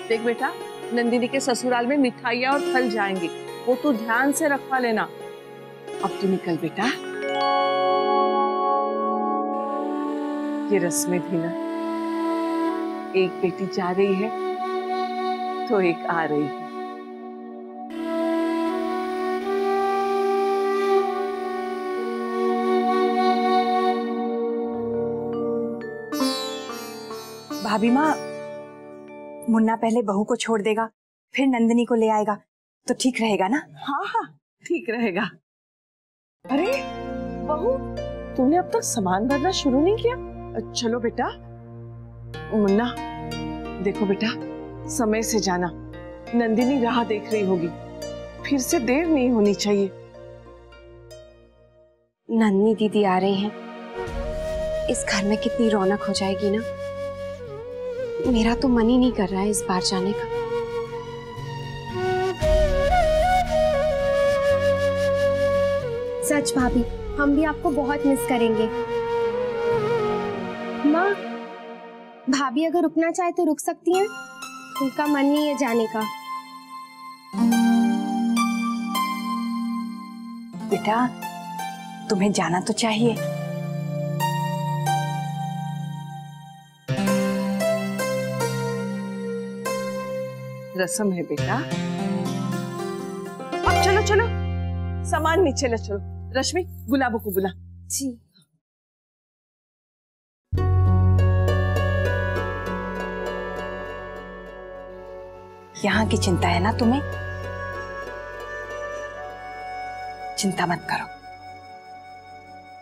देख बेटा, नंदिनी के ससुराल में मिठाइयाँ और फल जाएंगे, वो तू ध्यान से रखवा लेना। अब तू निकल बेटा। ये रस्में थी ना, एक बेटी जा रही है तो एक आ रही है। भाभी माँ, मुन्ना पहले बहू को छोड़ देगा, फिर नंदिनी को ले आएगा, तो ठीक रहेगा ना? हाँ हाँ ठीक रहेगा। अरे बहू, तुमने अब तक सामान भरना शुरू नहीं किया? चलो बेटा। मुन्ना देखो बेटा, समय से जाना, नंदिनी राह देख रही होगी, फिर से देर नहीं होनी चाहिए। नन्ही दीदी आ रही हैं, इस घर में कितनी रौनक हो जाएगी ना। मेरा तो मन ही नहीं कर रहा है इस बार जाने का। सच मच भाभी, हम भी आपको बहुत मिस करेंगे। माँ, भाभी अगर रुकना चाहे तो रुक सकती हैं, उनका मन नहीं है जाने का। बेटा, तुम्हें जाना तो चाहिए। रस्म है बेटा। अब चलो चलो, सामान नीचे ले चलो। रश्मि, गुलाबों को बुला। जी। यहाँ की चिंता है ना तुम्हें? चिंता मत करो,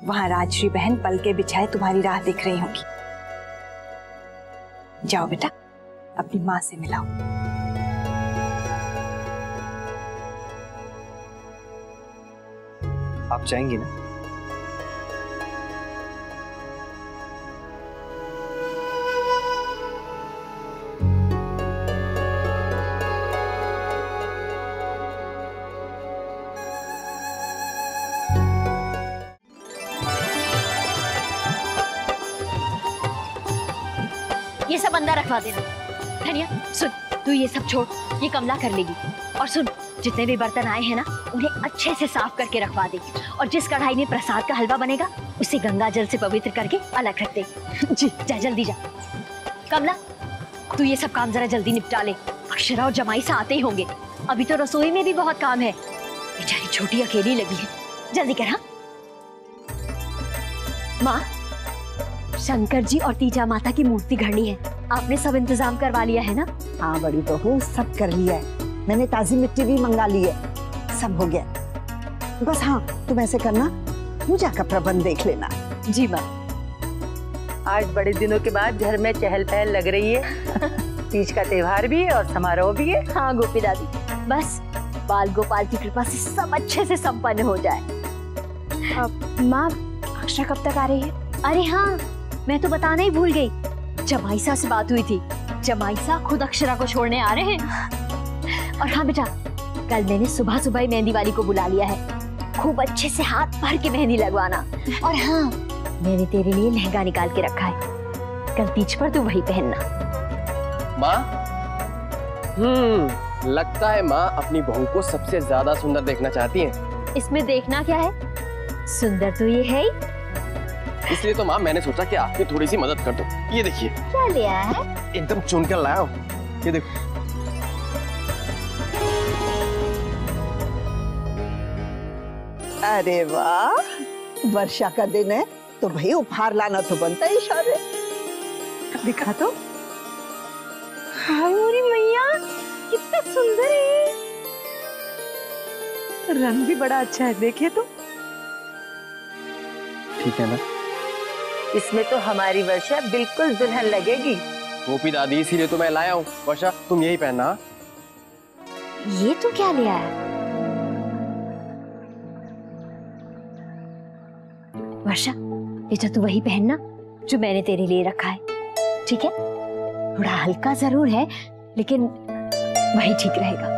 वहां राजश्री बहन पल के बिछाए तुम्हारी राह देख रही होंगी। जाओ बेटा, अपनी माँ से मिलाओ। आप जाएंगी ना? ये सब अंदर रखवा देना। धनिया सुन, तू ये सब छोड़, ये कमला कर लेगी। और सुन, जितने भी बर्तन आए हैं ना, उन्हें अच्छे से साफ करके रखवा दे। और जिस कढ़ाई में प्रसाद का हलवा बनेगा, उसे गंगा जल से पवित्र करके अलग रख दे। जी जा, जल्दी जा। कमला, तू ये सब काम जरा जल्दी निपटा ले। अक्षरा और जमाई से आते ही होंगे। अभी तो रसोई में भी बहुत काम है, बेचारी छोटी अकेली लगी है। जल्दी कर। हाँ माँ, शंकर जी और तीजा माता की मूर्ति घड़नी है। आपने सब इंतजाम करवा लिया है ना? हाँ बड़ी बहू, सब कर लिया है। मैंने ताजी मिट्टी भी मंगा ली है, सब हो गया। बस हाँ, तुम ऐसे करना, पूजा का प्रबंध देख लेना। जी माँ। आज बड़े दिनों के बाद घर में चहल पहल लग रही है। तीज का त्योहार भी है और समारोह भी है। हाँ गोपी दादी, बस बाल गोपाल की कृपा से सब अच्छे से संपन्न हो जाए। माँ, अक्षरा कब तक आ रही है? अरे हाँ, मैं तो बताना ही भूल गई। जमाईसा से बात हुई थी, जमाईसा खुद अक्षरा को छोड़ने आ रहे हैं। और हाँ बेटा, कल मैंने सुबह सुबह ही मेहंदी वाली को बुला लिया है। खूब अच्छे से हाथ भर के मेहंदी लगवाना। और हाँ, मैंने तेरे लिए लहंगा निकाल के रखा है, कल तीज पर तू वही पहनना। माँ, लगता है माँ अपनी बहू को सबसे ज्यादा सुंदर देखना चाहती हैं। इसमें देखना क्या है, सुंदर तो ये है ही। इसलिए तो माँ मैंने सोचा कि आपकी थोड़ी सी मदद कर दो। ये देखिए, क्या ले आया है? एकदम चुन कर लाया हूँ। ये देखो। अरे वाह, वर्षा का दिन है तो भाई उपहार लाना तो बनता है। इशारे दिखा तो। हाय मोरी मैया, कितना सुंदर है। रंग भी बड़ा अच्छा है, देखे तो। ठीक है ना? इसमें तो हमारी वर्षा बिल्कुल दुल्हन लगेगी। गोपी दादी, इसीलिए तो मैं लाया हूँ। वर्षा, तुम यही पहनना। ये तू क्या ले आया? वर्षा, बेटा तू वही पहनना जो मैंने तेरे लिए रखा है, ठीक है? थोड़ा हल्का जरूर है, लेकिन वही ठीक रहेगा।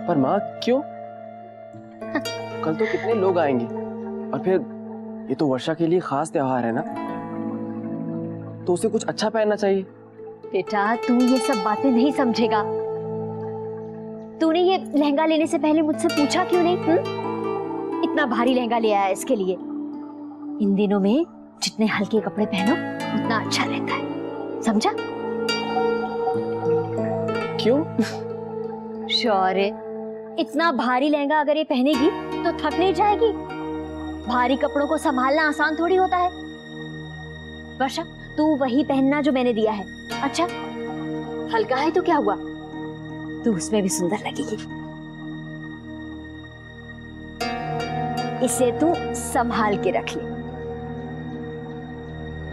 पर माँ क्यों? कल तो कितने लोग आएंगे, और फिर ये तो वर्षा के लिए खास त्योहार है ना, तो उसे कुछ अच्छा पहनना चाहिए। बेटा तू ये सब बातें नहीं समझेगा। तूने ये लहंगा लेने से पहले मुझसे पूछा क्यों नहीं? इतना भारी लहंगा ले आया इसके लिए। इन दिनों में जितने हल्के कपड़े पहनो उतना अच्छा रहता है, समझा? क्यों? शौर्य, इतना भारी लहंगा अगर ये पहनेगी तो थक नहीं जाएगी? भारी कपड़ों को संभालना आसान थोड़ी होता है। वर्षा, तू वही पहनना जो मैंने दिया है। अच्छा, हल्का है तो क्या हुआ, तू उसमें भी सुंदर लगेगी। इसे तू संभाल के रख ले।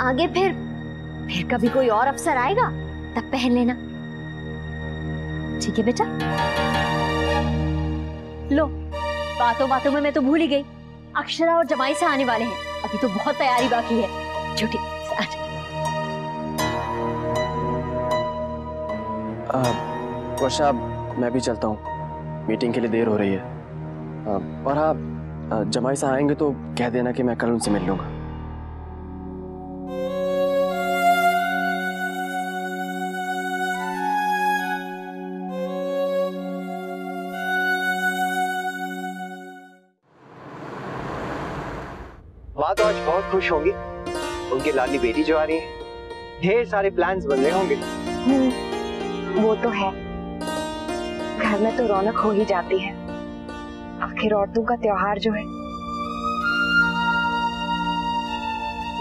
आगे फिर कभी कोई और अवसर आएगा तब पहन लेना, ठीक है बेटा? लो, बातों बातों में मैं तो भूल ही गई, अक्षरा और जमाई से आने वाले हैं। अभी तो बहुत तैयारी बाकी है। छोटी वर्षा, मैं भी चलता हूँ, मीटिंग के लिए देर हो रही है। और हाँ, जमाई साहब आएंगे तो कह देना कि मैं कल उनसे मिल लूंगा। माँ तो आज बहुत खुश होंगी, उनकी लाडली बेटी जो आ रही है, ढेर सारे प्लान्स बन रहे होंगे। वो तो है, घर में तो रौनक हो ही जाती है, आखिर औरतों का त्योहार जो है।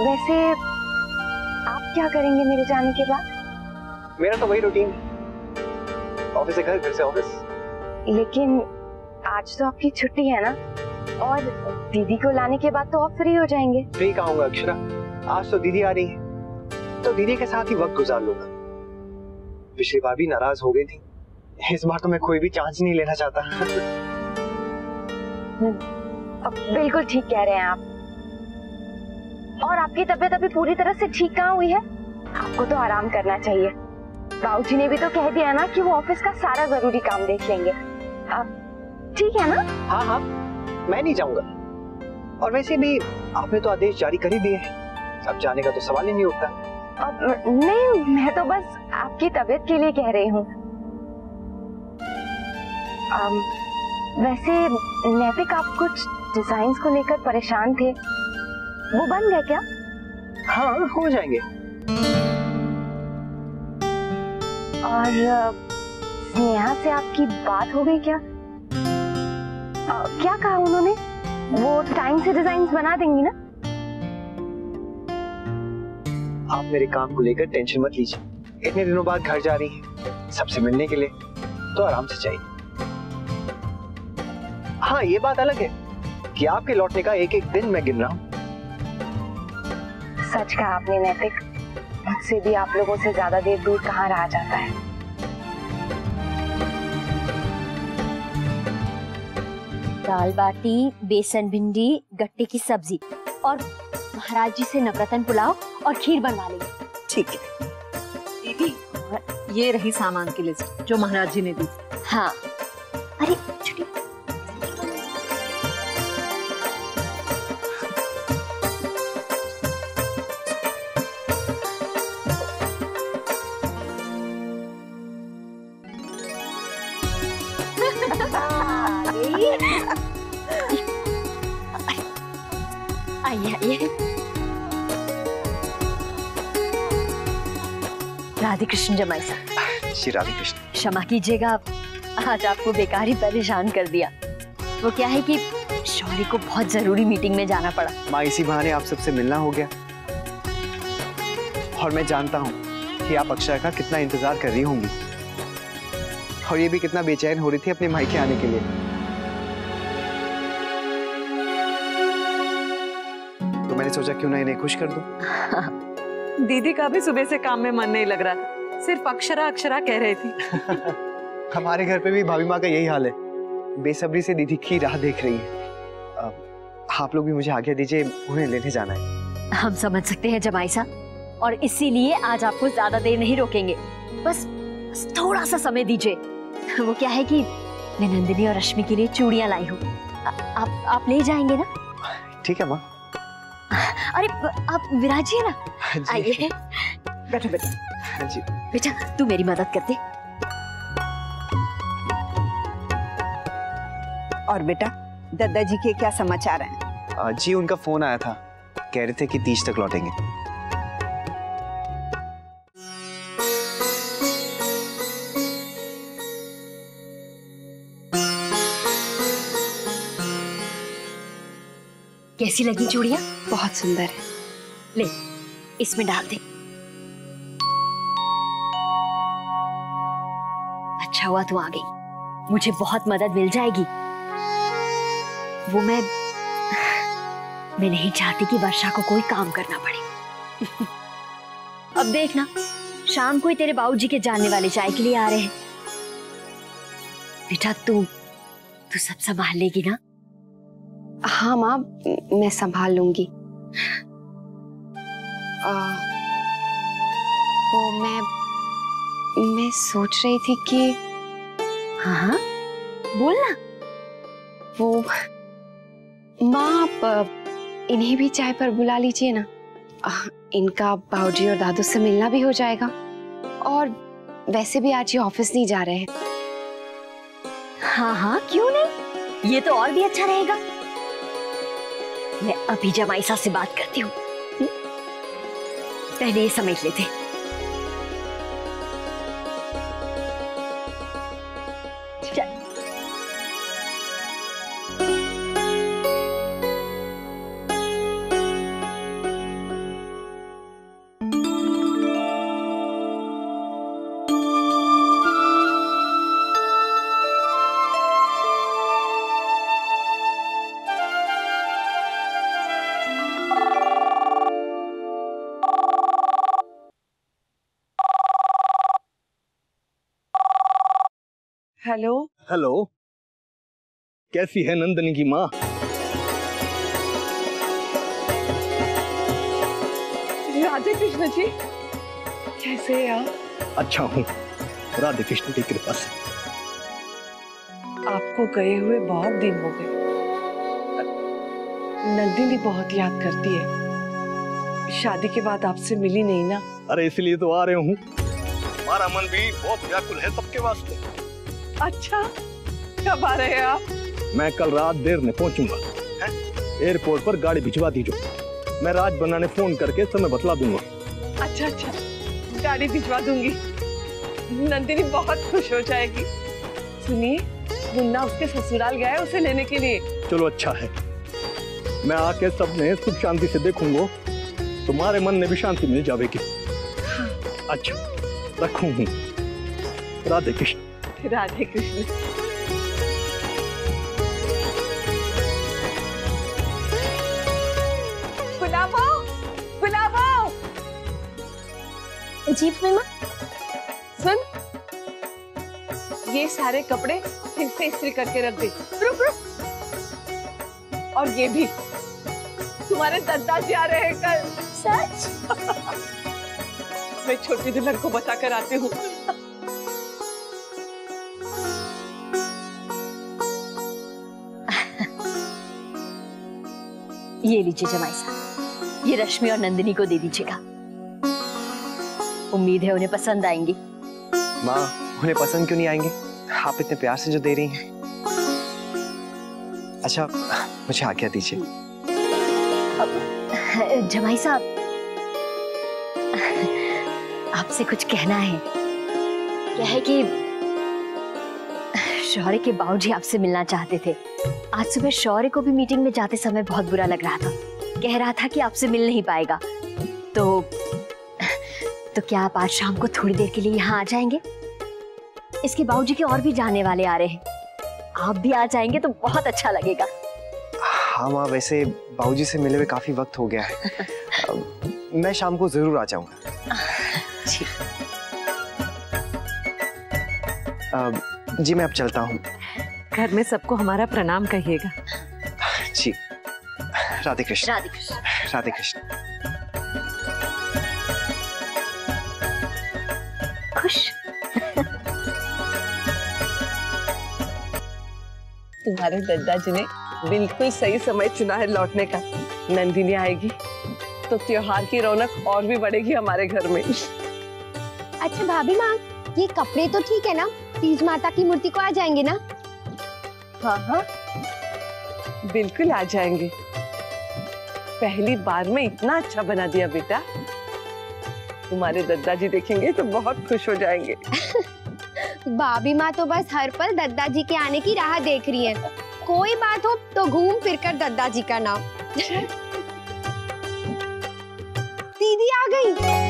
वैसे आप क्या करेंगे मेरे जाने के बाद? मेरा तो वही रूटीन, ऑफिस से घर, घर से ऑफिस। लेकिन आज तो आपकी छुट्टी है ना, और दीदी को लाने के बाद तो आप फ्री हो जाएंगे। फ्री कहूंगा अक्षरा, आज तो दीदी आ रही है तो दीदी के साथ ही वक्त गुजार लूंगा। पिछली बार भी नाराज हो गई थी, इस बार तो मैं कोई भी चांस नहीं लेना चाहता। बिल्कुल ठीक कह रहे हैं आप। और आपकी तबीयत अभी पूरी तरह से ठीक कहाँ हुई है? आपको तो आराम करना चाहिए। बाबूजी ने भी तो कह दिया ना कि वो ऑफिस का सारा जरूरी काम देख लेंगे। ठीक है ना? हाँ हाँ, मैं नहीं जाऊंगा। और वैसे भी आपने तो आदेश जारी कर ही दिए हैं, अब जाने का तो सवाल ही नहीं उठता। नहीं, मैं तो बस आपकी तबीयत के लिए कह रही हूँ। वैसे नैतिक, आप कुछ डिजाइन्स को लेकर परेशान थे, वो बन गए क्या? हाँ, हो जाएंगे। और स्नेहा से आपकी बात हो गई क्या? क्या कहा उन्होंने? वो टाइम से डिजाइन्स बना देंगी ना? आप मेरे काम को लेकर टेंशन मत लीजिए, इतने दिनों बाद घर जा रही हैं, सबसे मिलने के लिए, तो आराम से जाइए। हाँ, ये बात अलग है कि आपके लौटने का एक एक दिन मैं गिन रहा हूँ। सच कहा आपने नैतिक, मुझसे भी आप लोगों से ज्यादा देर दूर कहाँ रहा जाता है। दाल बाटी, बेसन भिंडी, गट्टे की सब्जी और महाराज जी से नवरत्न पुलाव और खीर बनवा लेंगे। ठीक है दीदी, ये रही सामान की लिस्ट जो महाराज जी ने दी। हाँ, अरे छुट्टी। आइए। राधे कृष्ण जमाई साहब। श्री राधे कृष्ण। क्षमा कीजिएगा, आज आपको बेकार ही परेशान कर दिया। वो क्या है कि शौर्य को बहुत जरूरी मीटिंग में जाना पड़ा। माँ, इसी बहाने आप सबसे मिलना हो गया। और मैं जानता हूँ कि आप अक्षरा का कितना इंतजार कर रही होंगी, और ये भी कितना बेचैन हो रही थी अपने मायके आने के लिए। तो मैंने सोचा क्यों ना इन्हें खुश कर दूं। दीदी का भी सुबह से काम में मन नहीं लग रहा, सिर्फ अक्षरा अक्षरा कह रही थी। हमारे घर पे भी भाभी माँ का यही हाल है, बेसब्री से दीदी की राह देख रही है। आप लोग भी मुझे आज्ञा दीजिए, उन्हें लेने जाना है। हम समझ सकते हैं जमाई साहब, और इसीलिए आज आपको ज्यादा देर नहीं रोकेंगे। बस थोड़ा सा समय दीजिए। वो क्या है कि मैं नंदिनी और रश्मि के लिए चूड़ियां लाई हूँ, आप ले जाएंगे ना? ठीक है माँ। अरे आप विराजिए ना, आइए। बैठो बेटा। जी बेटा, तू मेरी मदद कर दे। और बेटा, दादाजी के क्या समाचार हैं? जी, उनका फोन आया था, कह रहे थे कि 30 तक लौटेंगे। कैसी लगी चूड़ियां? बहुत सुंदर है। ले, इसमें डाल दे। अच्छा हुआ तू आ गई, मुझे बहुत मदद मिल जाएगी। वो मैं नहीं चाहती कि वर्षा को कोई काम करना पड़े। अब देखना, शाम को ही तेरे बाबूजी के जानने वाले चाय के लिए आ रहे हैं। बेटा, तू सब संभाल लेगी ना? हाँ माँ, मैं संभाल लूंगी। वो मैं सोच रही थी कि हाँ बोलना। माँ आप इन्हें भी चाय पर बुला लीजिए ना। इनका बाबूजी और दादू से मिलना भी हो जाएगा, और वैसे भी आज ये ऑफिस नहीं जा रहे हैं। हाँ हाँ क्यों नहीं, ये तो और भी अच्छा रहेगा। मैं अभी जमाईसा से बात करती हूँ, पहले ये समझ लेते। हेलो हेलो, कैसी है नंदनी की माँ? राधे कृष्ण जी, कैसे हैं आप? अच्छा हूँ, राधे कृष्ण की कृपा से। आपको गए हुए बहुत दिन हो गए। नंदिनी बहुत याद करती है। शादी के बाद आपसे मिली नहीं ना। अरे इसलिए तो आ रहे हूँ, हमारा मन भी बहुत व्याकुल है सबके वास्ते। अच्छा, कब आ रहे हैं आप? मैं कल रात देर में पहुंचूंगा। एयरपोर्ट पर गाड़ी भिजवा दीजिए, मैं राज बन्ना ने फोन करके समय बतला दूंगा। अच्छा अच्छा, गाड़ी भिजवा दूंगी। नंदिनी बहुत खुश हो जाएगी। सुनिए, मुन्ना उसके ससुराल गया है उसे लेने के लिए। चलो अच्छा है, मैं आके सबने सुख शांति से देखूंगा, तुम्हारे मन में भी शांति मिल जाएगी। हाँ। अच्छा रखूं हूँ, राधे कृष्ण। राधे कृष्ण। गुलाबो, गुलाबो। जी मम्मा। सुन, ये सारे कपड़े फिर से इस्त्री करके रख दे। रुक रुक। और ये भी, तुम्हारे दादाजी आ रहे हैं कल। सच? मैं छोटी दुल्हन को बता कर आती हूँ। ये लीजिए जमाई साहब, ये रश्मि और नंदिनी को दे दीजिएगा। उम्मीद है उन्हें पसंद आएंगी। माँ, उन्हें पसंद क्यों नहीं आएंगे? आप इतने प्यार से जो दे रही हैं। अच्छा, मुझे आज्ञा दीजिए। जमाई साहब, आपसे कुछ कहना है। क्या है कि शौर्य के बाबूजी आपसे मिलना चाहते थे। आज सुबह शौर्य को भी मीटिंग में जाते समय बहुत बुरा लग रहा था। कह रहा था कि आपसे मिल नहीं पाएगा। तो क्या आप आज शाम को थोड़ी देर के लिए यहाँ आ जाएंगे? इसके बाबूजी के और भी जाने वाले आ रहे हैं। आप भी आ जाएंगे तो बहुत अच्छा लगेगा। हाँ माँ, वैसे बाबूजी से मिले हुए काफी वक्त हो गया है। मैं शाम को जरूर आ जाऊंगा। जी मैं अब चलता हूँ। घर में सबको हमारा प्रणाम कहिएगा। जी, राधे कृष्ण। राधे कृष्ण। राधे कृष्ण। खुश। तुम्हारे दादाजी ने बिल्कुल सही समय चुना है लौटने का। नंदिनी आएगी तो त्योहार की रौनक और भी बढ़ेगी हमारे घर में। अच्छा भाभी माँ, ये कपड़े तो ठीक है ना? तीज माता की मूर्ति को आ जाएंगे ना? हाँ हाँ, बिल्कुल आ जाएंगे। पहली बार में इतना अच्छा बना दिया बेटा। तुम्हारे दादाजी देखेंगे तो बहुत खुश हो जाएंगे। भाभी माँ तो बस हर पल दादाजी के आने की राह देख रही है। कोई बात हो तो घूम फिर कर दादाजी का नाम। दीदी आ गई।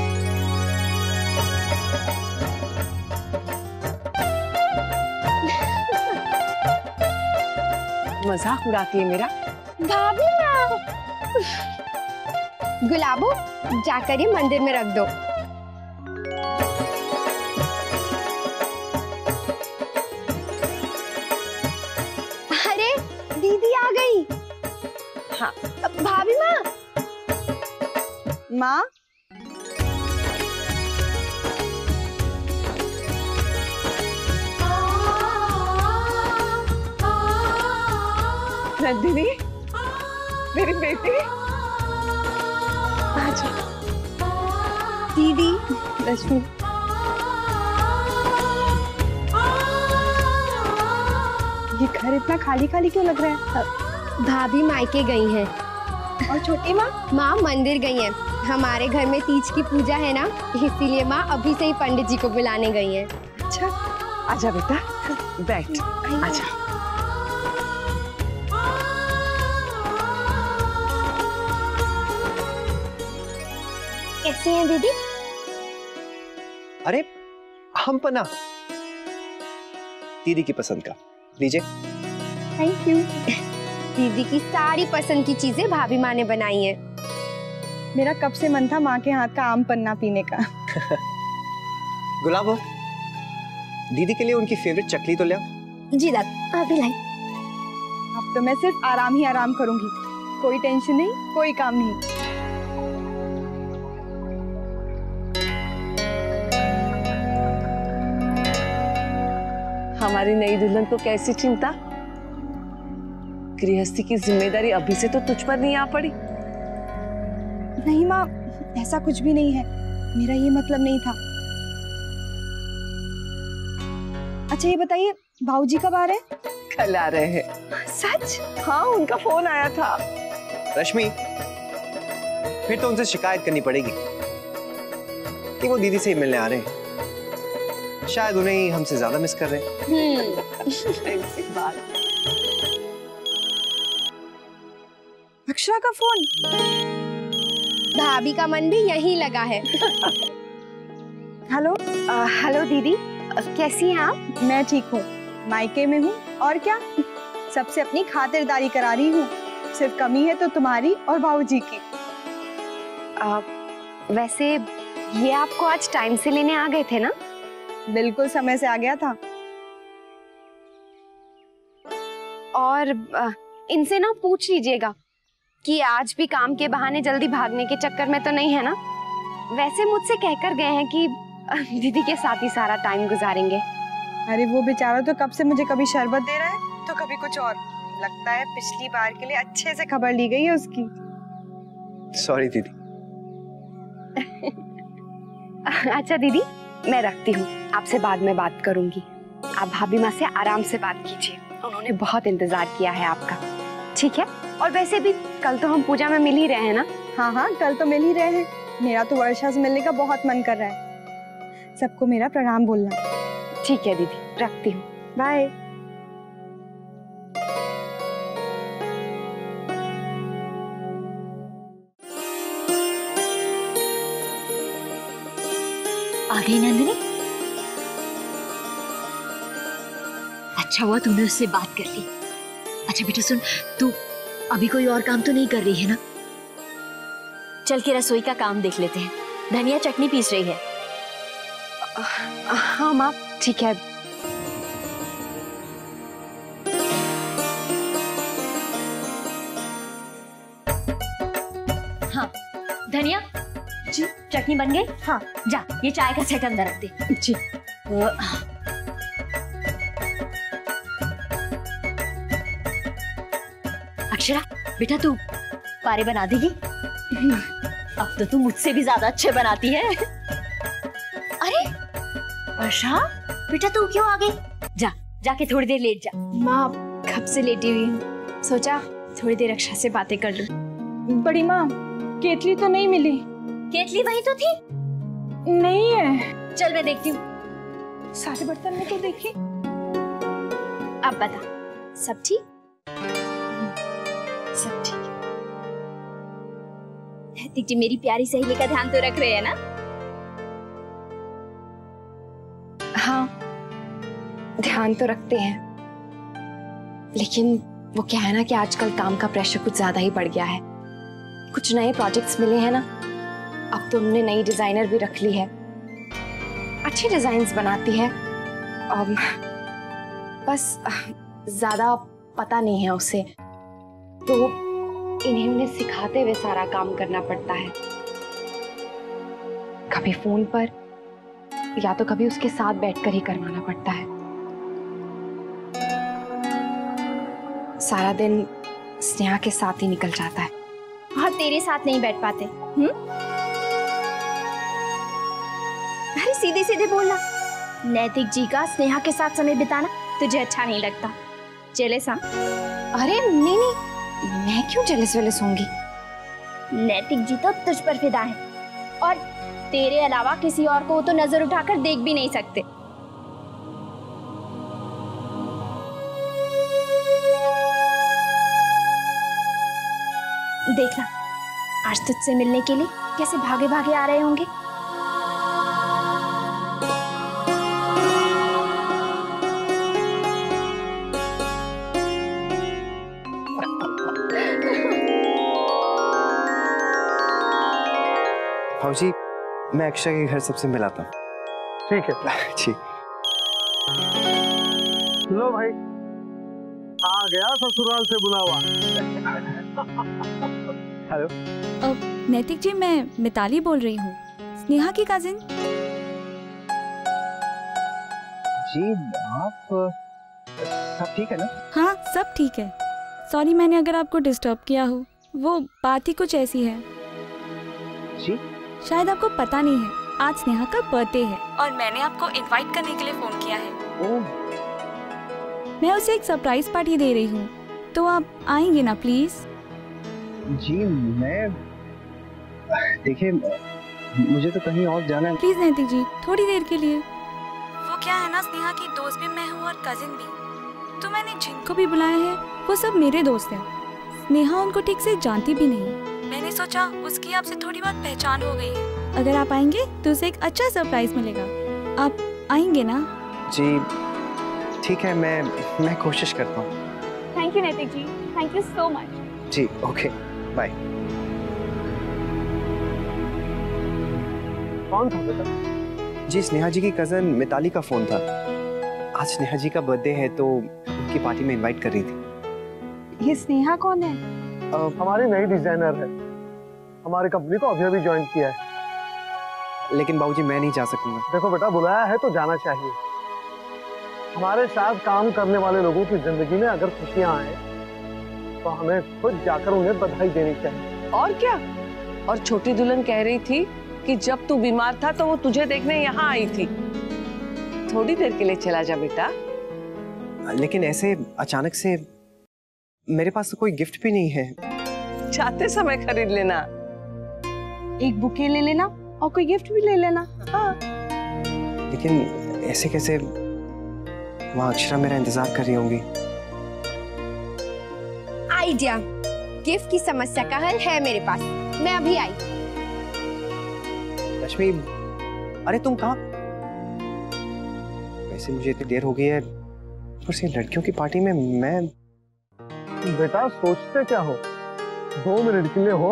मजाक उड़ाती है मेरा। भाभी माँ। गुलाबो, जाकर ये मंदिर में रख दो। अरे दीदी आ गई। हाँ भाभी माँ। माँ, नंदिनी, मेरी बेटी। आजा। दीदी। रश्मि। ये घर इतना खाली खाली क्यों लग रहा है? भाभी मायके गई हैं। और छोटी माँ? माँ मंदिर गई हैं। हमारे घर में तीज की पूजा है ना, इसीलिए माँ अभी से ही पंडित जी को बुलाने गई हैं। अच्छा, आजा बेटा, बैठ, आजा। कैसी हैं दीदी? अरे हम पन्ना दीदी की पसंद का लीजिए। Thank you. दीदी की सारी पसंद की चीजें भाभी माँ ने बनाई हैं। मेरा कब से मन था माँ के हाथ का आम पन्ना पीने का। गुलाबो, दीदी के लिए उनकी फेवरेट चकली तो ले आओ। जी दादा, अभी लाई। अब तो मैं सिर्फ आराम ही आराम करूंगी, कोई टेंशन नहीं, कोई काम नहीं। हमारी नई दुल्हन को कैसी चिंता? गृहस्थी की जिम्मेदारी अभी से तो तुझ पर नहीं आ पड़ी? नहीं माँ, ऐसा कुछ भी नहीं है, मेरा ये मतलब नहीं था। अच्छा ये बताइए, भाऊजी कब आ रहे हैं? कल आ रहे हैं। सच? हाँ, उनका फोन आया था। रश्मि, फिर तो उनसे शिकायत करनी पड़ेगी कि वो दीदी से ही मिलने आ रहे हैं। शायद उन्हें ही हमसे ज्यादा मिस कर रहे हैं। अक्षरा का फोन। भाभी का मन भी यहीं लगा है। हेलो। हेलो दीदी, कैसी हैं आप? मैं ठीक हूँ, मायके में हूँ और क्या, सबसे अपनी खातिरदारी करा रही हूँ। सिर्फ कमी है तो तुम्हारी और बाबूजी की। वैसे ये आपको आज टाइम से लेने आ गए थे ना? बिल्कुल समय से आ गया था। और इनसे ना पूछ लीजिएगा कि आज भी काम के बहाने जल्दी भागने के चक्कर में तो नहीं है ना? वैसे मुझसे कहकर गए हैं कि दीदी के साथ ही सारा टाइम गुजारेंगे। अरे वो बेचारा तो कब से मुझे कभी शरबत दे रहा है तो कभी कुछ और। लगता है पिछली बार के लिए अच्छे से खबर ली गई है उसकी। सॉरी दीदी। अच्छा दीदी, मैं रखती हूँ, आपसे बाद में बात करूंगी। आप भाभी माँ से आराम से बात कीजिए, उन्होंने बहुत इंतजार किया है आपका। ठीक है? और वैसे भी कल तो हम पूजा में मिल ही रहे हैं ना? हाँ हाँ, कल तो मिल ही रहे हैं। मेरा तो वर्षा से मिलने का बहुत मन कर रहा है। सबको मेरा प्रणाम बोलना। ठीक है दीदी, रखती हूँ, बाय। आ गई नंदिनी? अच्छा हुआ तूने उससे बात कर ली। अच्छा बेटा सुन, तू अभी कोई और काम तो नहीं कर रही है ना? चल के रसोई का काम देख लेते हैं। धनिया चटनी पीस रही है। हाँ माँ, ठीक है। हाँ धनिया जी, चटनी बन गई? हाँ जा, ये चाय का सेट अंदर रख दे। जी। अक्षरा बेटा, तू पारे बना देगी? अब तो तू मुझसे भी ज्यादा अच्छे बनाती है। अरे वर्षा बेटा, तू क्यों आ गई? जा, जाके थोड़ी देर लेट जा। माँ कब से लेटी हुई हूँ, सोचा थोड़ी देर अक्षरा से बातें कर लूं। बड़ी माँ, केतली तो नहीं मिली। केतली वही तो थी। नहीं है। चल मैं देखती हूँ। सारे बर्तन में तो देखी। अब बता, सब ठीक? सब ठीक है। दीदी मेरी प्यारी सहेली का ध्यान तो रख रहे हैं ना? हाँ, ध्यान तो रखते हैं, लेकिन वो क्या है ना कि आजकल काम का प्रेशर कुछ ज्यादा ही बढ़ गया है। कुछ नए प्रोजेक्ट्स मिले हैं ना, अब तो उन्होंने नई डिजाइनर भी रख ली है, अच्छी डिजाइन्स बनाती है। बस ज्यादा पता नहीं है उसे, तो इन्हें उन्हें सिखाते हुए सारा काम करना पड़ता है। कभी फोन पर या तो कभी उसके साथ बैठकर ही करवाना पड़ता है। सारा दिन स्नेहा के साथ ही निकल जाता है। और तेरे साथ नहीं बैठ पाते। अरे सीधे सीधे बोलना। नैतिक जी का स्नेहा के साथ समय बिताना तुझे अच्छा नहीं लगता। जेलस? हाँ? अरे नहीं नहीं, मैं क्यों जेलस वेलस होंगी? नैतिक जी तो तुझ पर फिदा है और तेरे अलावा किसी और को तो नजर उठाकर देख भी नहीं सकते। देखना आज तुझसे मिलने के लिए कैसे भागे भागे आ रहे होंगे। भाऊजी, मैं अक्षय के घर सबसे मिलाता हूँ। ठीक है जी। लो भाई, आ गया ससुराल से बुलावा। हेलो नैतिक जी, मैं मिताली बोल रही हूँ, स्नेहा की कजिन। जी आप सब ठीक है ना? हाँ सब ठीक है। सॉरी मैंने अगर आपको डिस्टर्ब किया हो, वो बात ही कुछ ऐसी है। जी? शायद आपको पता नहीं है, आज स्नेहा का बर्थडे है और मैंने आपको इनवाइट करने के लिए फोन किया है। मैं उसे एक सरप्राइज पार्टी दे रही हूँ, तो आप आएंगे ना प्लीज? जी मैं, देखिए मुझे तो कहीं और जाना है। प्लीज नैतिक जी, थोड़ी देर के लिए। वो क्या है ना, स्नेहा की दोस्त भी मैं हूँ और कजिन भी, तो मैंने जिनको भी बुलाया है वो सब मेरे दोस्त हैं। स्नेहा उनको ठीक से जानती भी नहीं। मैंने सोचा उसकी आपसे थोड़ी बहुत पहचान हो गई है, अगर आप आएंगे तो उसे एक अच्छा सरप्राइज मिलेगा। आप आएंगे ना? जी ठीक है, मैं कोशिश करता हूँ। Thank you Naitik ji, thank you so much. जी ओके, बाय। कौन था बेटा? जी स्नेहा जी की कजन मिताली का फोन था। आज स्नेहा जी का बर्थडे है तो उनकी पार्टी में इनवाइट कर रही थी। ये स्नेहा कौन है? हमारी नई डिजाइनर है, हमारी कंपनी को अभी अभी ज्वाइन किया है। लेकिन बाबूजी मैं नहीं जा सकूंगा। देखो बेटा, बुलाया है तो जाना चाहिए। हमारे साथ काम करने वाले लोगों की जिंदगी में अगर खुशियां आए तो हमें खुद जाकर उन्हें बधाई देनी चाहिए। और क्या? और छोटी दुल्हन कह रही थी कि जब तू बीमार था तो वो तुझे देखने यहाँ आई थी। थोड़ी देर के लिए चला जा बेटा। लेकिन ऐसे अचानक से मेरे पास तो कोई गिफ्ट भी नहीं है। जाते समय खरीद लेना। एक बुके ले लेना और कोई गिफ्ट भी ले लेना। हाँ। लेकिन ऐसे कैसे? वहाँ अक्षरा मेरा इंतजार कर रही होंगी। आइडिया, गिफ्ट की समस्या का हल है मेरे पास। मैं अभी आई। लक्ष्मी, अरे तुम कहाँ? वैसे मुझे इतनी देर हो गई है, और से लड़कियों की पार्टी में मैं। बेटा सोचते क्या हो, 2 मिनट के लिए हो।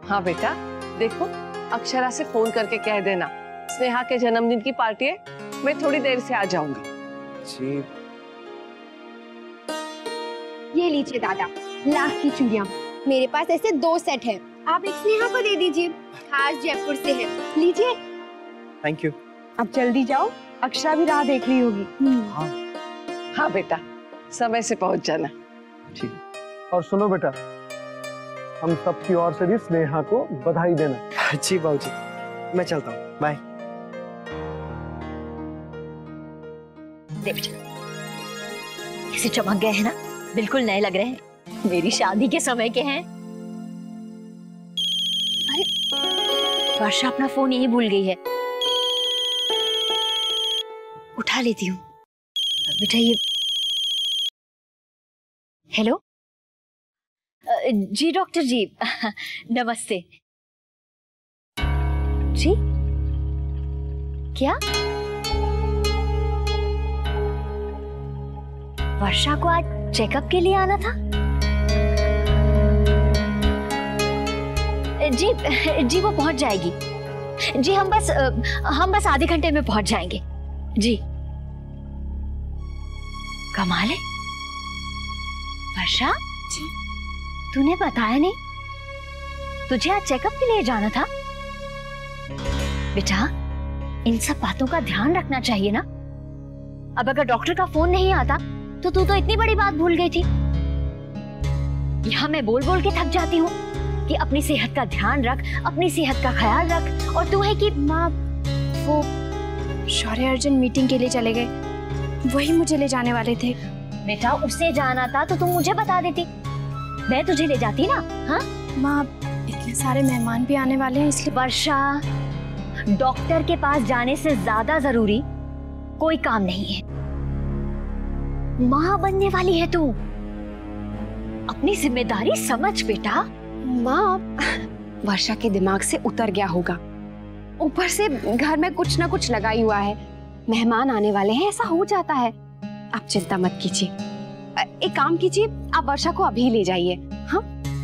हाँ बेटा, देखो अक्षरा से फोन करके कह देना स्नेहा के जन्मदिन की पार्टी है, मैं थोड़ी देर से आ जाऊंगी। जी। ये लीजिए दादा, लाख की चूड़ियाँ। मेरे पास ऐसे 2 सेट हैं। आप एक स्नेहा को दे दीजिए, खास जयपुर से है। लीजिए। Thank you. अब जल्दी जाओ, अक्षरा भी राह देख रही होगी। हाँ। हाँ बेटा, समय से पहुंच जाना। ठीक। और सुनो बेटा, हम सबकी ओर से भी स्नेहा को बधाई देना। जी बाबूजी, मैं चलता हूँ, बाय। कैसे चमक गए हैं ना, बिल्कुल नए लग रहे हैं, मेरी शादी के समय के हैं। अरे वर्षा अपना फोन यही भूल गई है, उठा लेती हूँ। बेटा ये, हेलो जी डॉक्टर जी, नमस्ते जी। क्या वर्षा को आज चेकअप के लिए आना था? जी जी वो पहुंच जाएगी जी। हम बस आधे घंटे में पहुंच जाएंगे जी। कमाल है वर्षा जी, तूने बताया नहीं, तुझे आज चेकअप के लिए जाना था। बेटा इन सब बातों का ध्यान रखना चाहिए ना। अब अगर डॉक्टर का फोन नहीं आता तो तू तो इतनी बड़ी बात भूल गई थी। यहाँ मैं बोल बोल के थक जाती हूँ कि अपनी सेहत का ध्यान रख, अपनी सेहत का ख्याल रख, और तू है कि माँ वो शौर्य अर्जुन मीटिंग के लिए चले गए, वही मुझे ले जाने वाले थे। बेटा उसे जाना था तो तुम मुझे बता देती, मैं तुझे ले जाती ना। हाँ माँ इतने सारे मेहमान भी आने वाले हैं इसलिए। वर्षा, डॉक्टर के पास जाने से ज्यादा जरूरी कोई काम नहीं है। माँ बनने वाली है तू, अपनी जिम्मेदारी समझ बेटा। माँ वर्षा के दिमाग से उतर गया होगा, ऊपर से घर में कुछ ना कुछ लगा ही हुआ है, मेहमान आने वाले हैं, ऐसा हो जाता है। आप चिंता मत कीजिए, एक काम कीजिए, आप वर्षा को अभी ले जाइए। हाँ,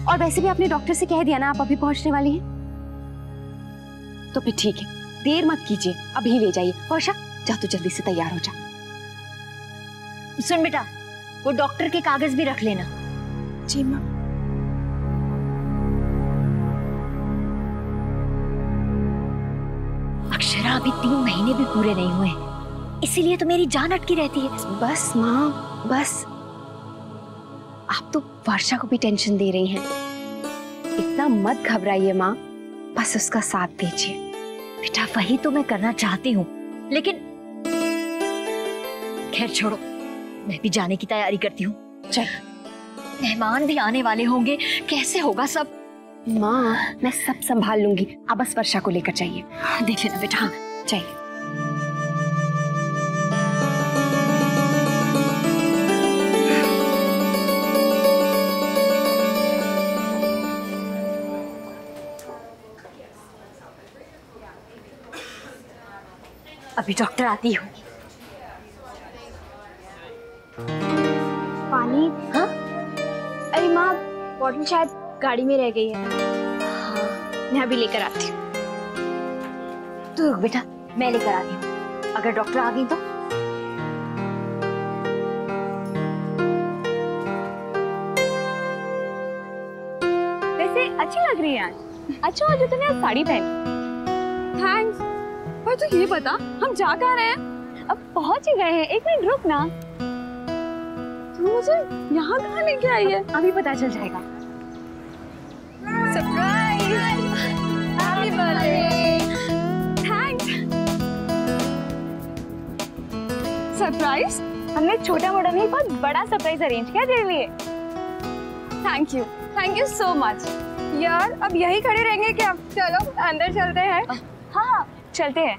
और वैसे भी आपने डॉक्टर से कह दिया ना आप अभी पहुंचने वाली हैं, तो फिर ठीक है, देर मत कीजिए, अभी ले जाइए। वर्षा जा तू जल्दी से तैयार हो जा। सुन बेटा, वो डॉक्टर के कागज भी रख लेना। जी माँ। अक्षरा अभी 3 महीने भी पूरे नहीं हुए, इसीलिए तो मेरी जान अटकी रहती है। बस माँ बस, आप तो वर्षा को भी टेंशन दे रही हैं, इतना मत घबराइए माँ, बस उसका साथ दीजिए। बेटा वही तो मैं करना चाहती हूँ, लेकिन खैर छोड़ो, मैं भी जाने की तैयारी करती हूँ। चल, मेहमान भी आने वाले होंगे, कैसे होगा सब। माँ मैं सब संभाल लूंगी, आप बस वर्षा को लेकर जाइए। देख लेना बेटा। हाँ जाइए। अभी डॉक्टर आती हूँ। पानी? हाँ? अरे माँ बॉटल शायद गाड़ी में रह गई है। हाँ, मैं अभी लेकर आती हूँ। तू रुक बेटा, मैं लेकर आती हूँ, अगर डॉक्टर आ गई तो। वैसे अच्छी लग रही है आज। अच्छा हो जो तूने आज साड़ी पहनी। थैंक्स। पर तू ये बता, हम जा कहाँ रहे हैं? अब पहुंच ही गए हैं, एक मिनट रुक ना। तू मुझे यहाँ कहाँ लेके आई है? अभी पता चल जाएगा। Surprise! Happy birthday! Thanks. Surprise? हमने छोटा मोटा नहीं, बहुत बड़ा सरप्राइज अरेंज किया तेरे लिए। Thank you so much. यार अब यही खड़े रहेंगे क्या? चलो अंदर चलते हैं। हाँ चलते हैं।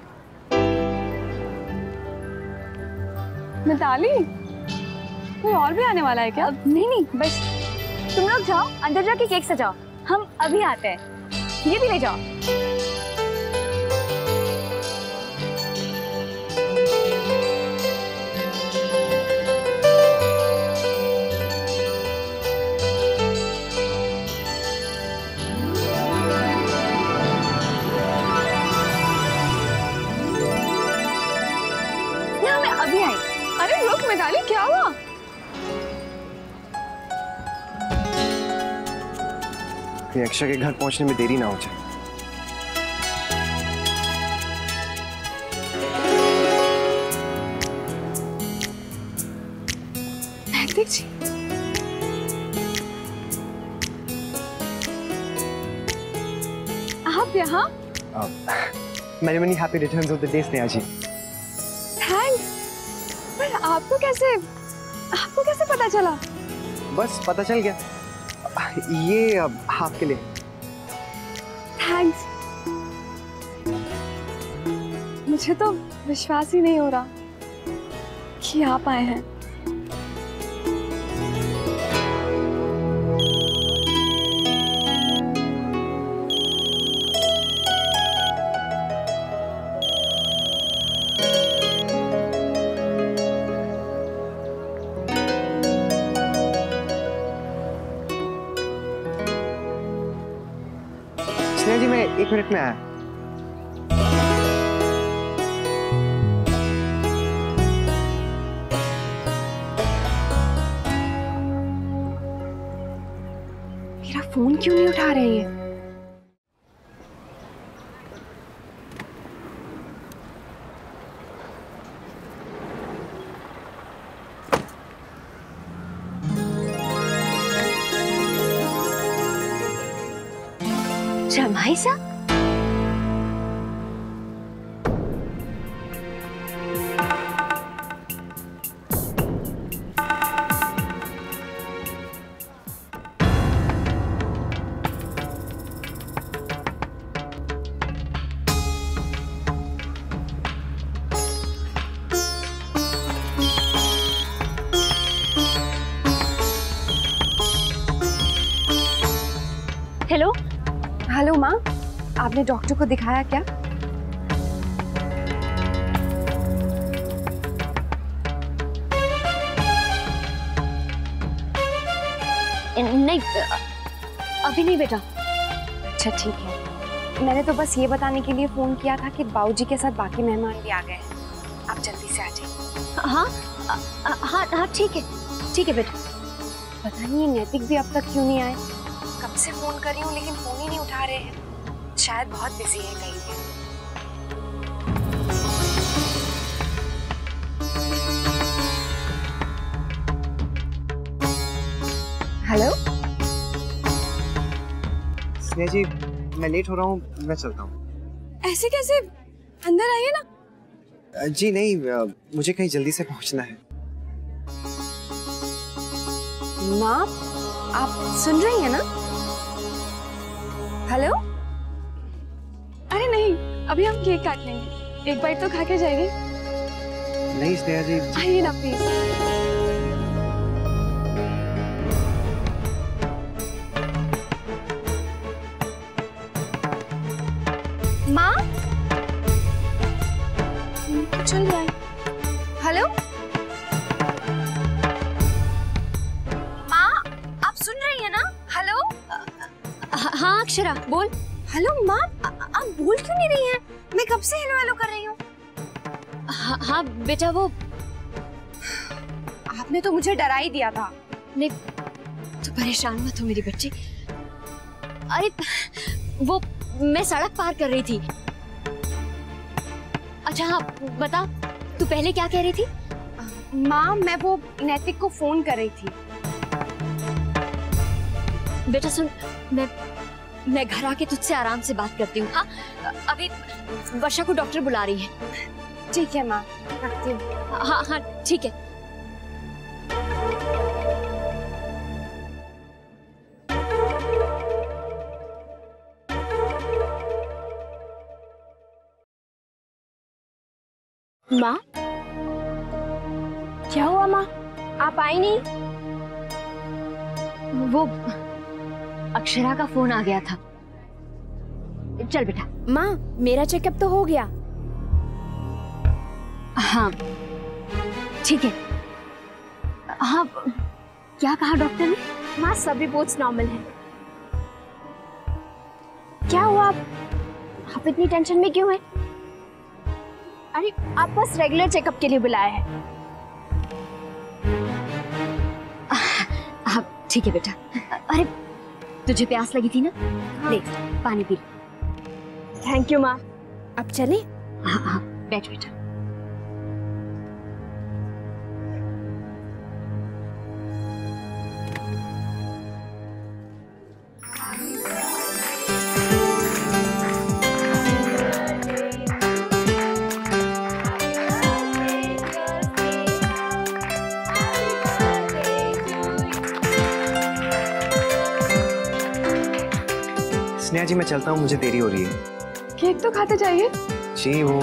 मिताली, कोई और भी आने वाला है क्या? नहीं बस तुम लोग जाओ, अंदर जाके केक सजाओ, हम अभी आते हैं। ये भी ले जाओ। अरे रुक मिताली, क्या हुआ? कहीं अक्षय के घर पहुंचने में देरी ना हो जाए। कार्तिक जी, आप यहाँ? Many many happy returns of the day Sneha ji. Thanks. पर आपको कैसे पता चला? बस पता चल गया। ये आपके लिए। थैंक्स। मुझे तो विश्वास ही नहीं हो रहा कि आप आए हैं। स्नेहा जी, मैं 1 मिनट में आया। मेरा फोन क्यों नहीं उठा रहे हैं? जमाई साहब? हेलो हेलो माँ, आपने डॉक्टर को दिखाया क्या? नहीं, अभी नहीं बेटा। अच्छा ठीक है, मैंने तो बस ये बताने के लिए फोन किया था कि बाबूजी के साथ बाकी मेहमान भी आ गए हैं, आप जल्दी से आ जाइए। हाँ हाँ हाँ ठीक है बेटा। पता नहीं ये नैतिक भी अब तक क्यों नहीं आए, कब से फोन कर रही हूँ लेकिन फोन ही नहीं उठा रहे हैं, शायद बहुत बिजी है कहीं पे। हेलो स्नेहा जी, मैं लेट हो रहा हूँ, मैं चलता हूँ। ऐसे कैसे? अंदर आइए ना। जी नहीं, मुझे कहीं जल्दी से पहुँचना है। माँ, आप सुन रही हैं ना? हेलो? अरे नहीं, अभी हम केक काट लेंगे, एक बाइट तो खा के जाएगी। नहीं स्नेहा जी, आइए ना प्लीज। माँ, चल जाए। हेलो माँ, आप सुन रही हैं ना? हेलो? हाँ अक्षरा बोल। हेलो माँ, आप बोल क्यों नहीं रही हैं? मैं कब से हेलो हेलो कर रही हूँ। हाँ बेटा, वो आपने तो मुझे डरा ही दिया था। नहीं तो परेशान मत हो मेरी बच्ची। अरे वो मैं सड़क पार कर रही थी। अच्छा हाँ बता, तू पहले क्या कह रही थी? माँ, मैं वो नैतिक को फोन कर रही थी। बेटा सुन, मैं घर आके तुझसे आराम से बात करती हूँ। हाँ अभी वर्षा को डॉक्टर बुला रही है। ठीक है माँ, रखती हूँ। हाँ हाँ ठीक है। माँ, क्या हुआ माँ? आप आई नहीं? वो अक्षरा का फोन आ गया था। चल बेटा। माँ, मेरा चेकअप तो हो गया। हाँ ठीक है। हाँ क्या कहा डॉक्टर ने? माँ, सब रिपोर्ट्स नॉर्मल है। क्या हुआ? आप इतनी टेंशन में क्यों हैं? अरे आप बस रेगुलर चेकअप के लिए बुलाया है। हाँ ठीक है बेटा। अरे तुझे प्यास लगी थी ना? ले पानी पी। थैंक यू माँ। अब चले? हाँ हाँ बैठ बेटा। स्नेहा जी, मैं चलता हूँ, मुझे देरी हो रही है। केक तो खाते जाइए। जी वो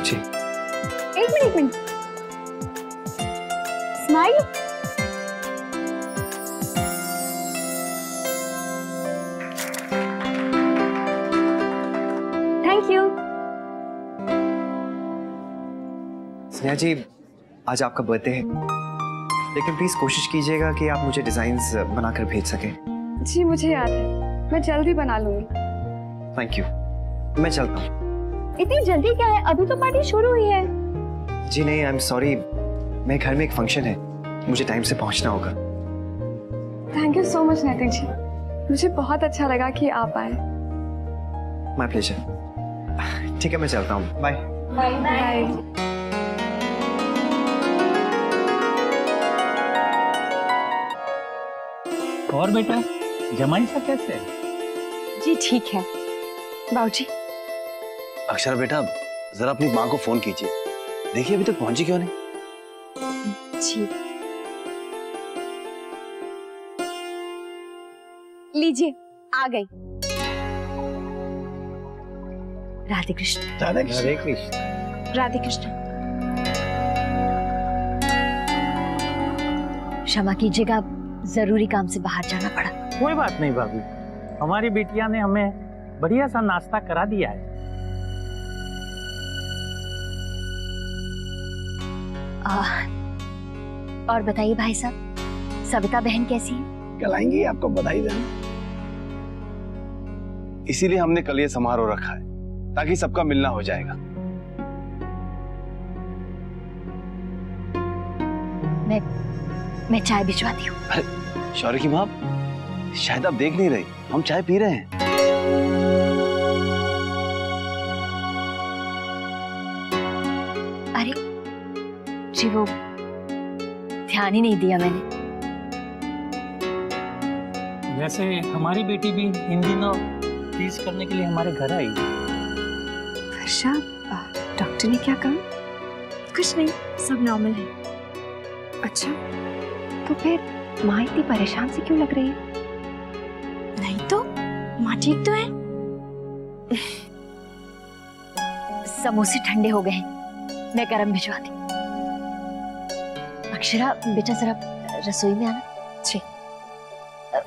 जी। एक minute. Smile. Thank you. Sneha ji, आज आपका बर्थडे है, लेकिन प्लीज कोशिश कीजिएगा कि आप मुझे डिजाइन्स बनाकर भेज सकें। जी मुझे याद है, मैं जल्दी बना लूंगी। थैंक यू, मैं चलता हूँ। इतनी जल्दी क्या है? अभी तो पार्टी शुरू हुई है। जी नहीं, आई एम सॉरी, मेरे घर में एक फंक्शन है, मुझे टाइम से पहुंचना होगा। थैंक यू सो मच नैतिक जी, मुझे बहुत अच्छा लगा कि आप आए। My pleasure. ठीक है, मैं चलता हूँ। Bye bye bye. और बेटा जमाई सा कैसे है? जी ठीक है बाबूजी। अक्षरा बेटा, जरा अपनी माँ को फोन कीजिए, देखिए अभी तक पहुंची क्यों नहीं। जी लीजिए, आ गई। राधे कृष्ण। राधे कृष्ण। राधे कृष्ण। क्षमा कीजिएगा, जरूरी काम से बाहर जाना पड़ा। कोई बात नहीं भाभी, हमारी बेटिया ने हमें बढ़िया सा नाश्ता करा दिया है। और बताइए भाई साहब, सविता बहन कैसी है? कल आएंगी आपको बधाई देने, इसीलिए हमने कल ये समारोह रखा है ताकि सबका मिलना हो जाएगा। मैं चाय भिजवाती हूँ। अरे शौर्य की माँ, शायद आप देख नहीं रही, हम चाय पी रहे हैं। अरे जी वो ध्यान ही नहीं दिया मैंने। वैसे हमारी बेटी भी इन दिनों टीज करने के लिए हमारे घर आई। वर्षा, डॉक्टर ने क्या कहा? कुछ नहीं, सब नॉर्मल है। अच्छा, तो फिर माँ इतनी परेशान से क्यों लग रही है? नहीं तो माँ ठीक तो है। समोसे ठंडे हो गए हैं, मैं गरम भिजवाती हूँ। अक्षरा बेटा जरा रसोई में आना। जी।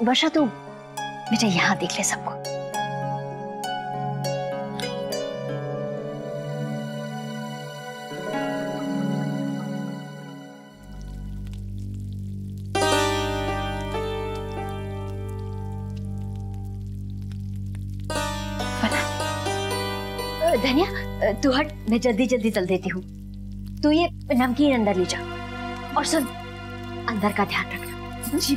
वर्षा तू बेटा यहाँ देख ले सबको। धनिया तू हट, मैं जल्दी जल्दी तल देती हूँ। तू ये नमकीन अंदर ले जा, और सुन अंदर का ध्यान रखना। जी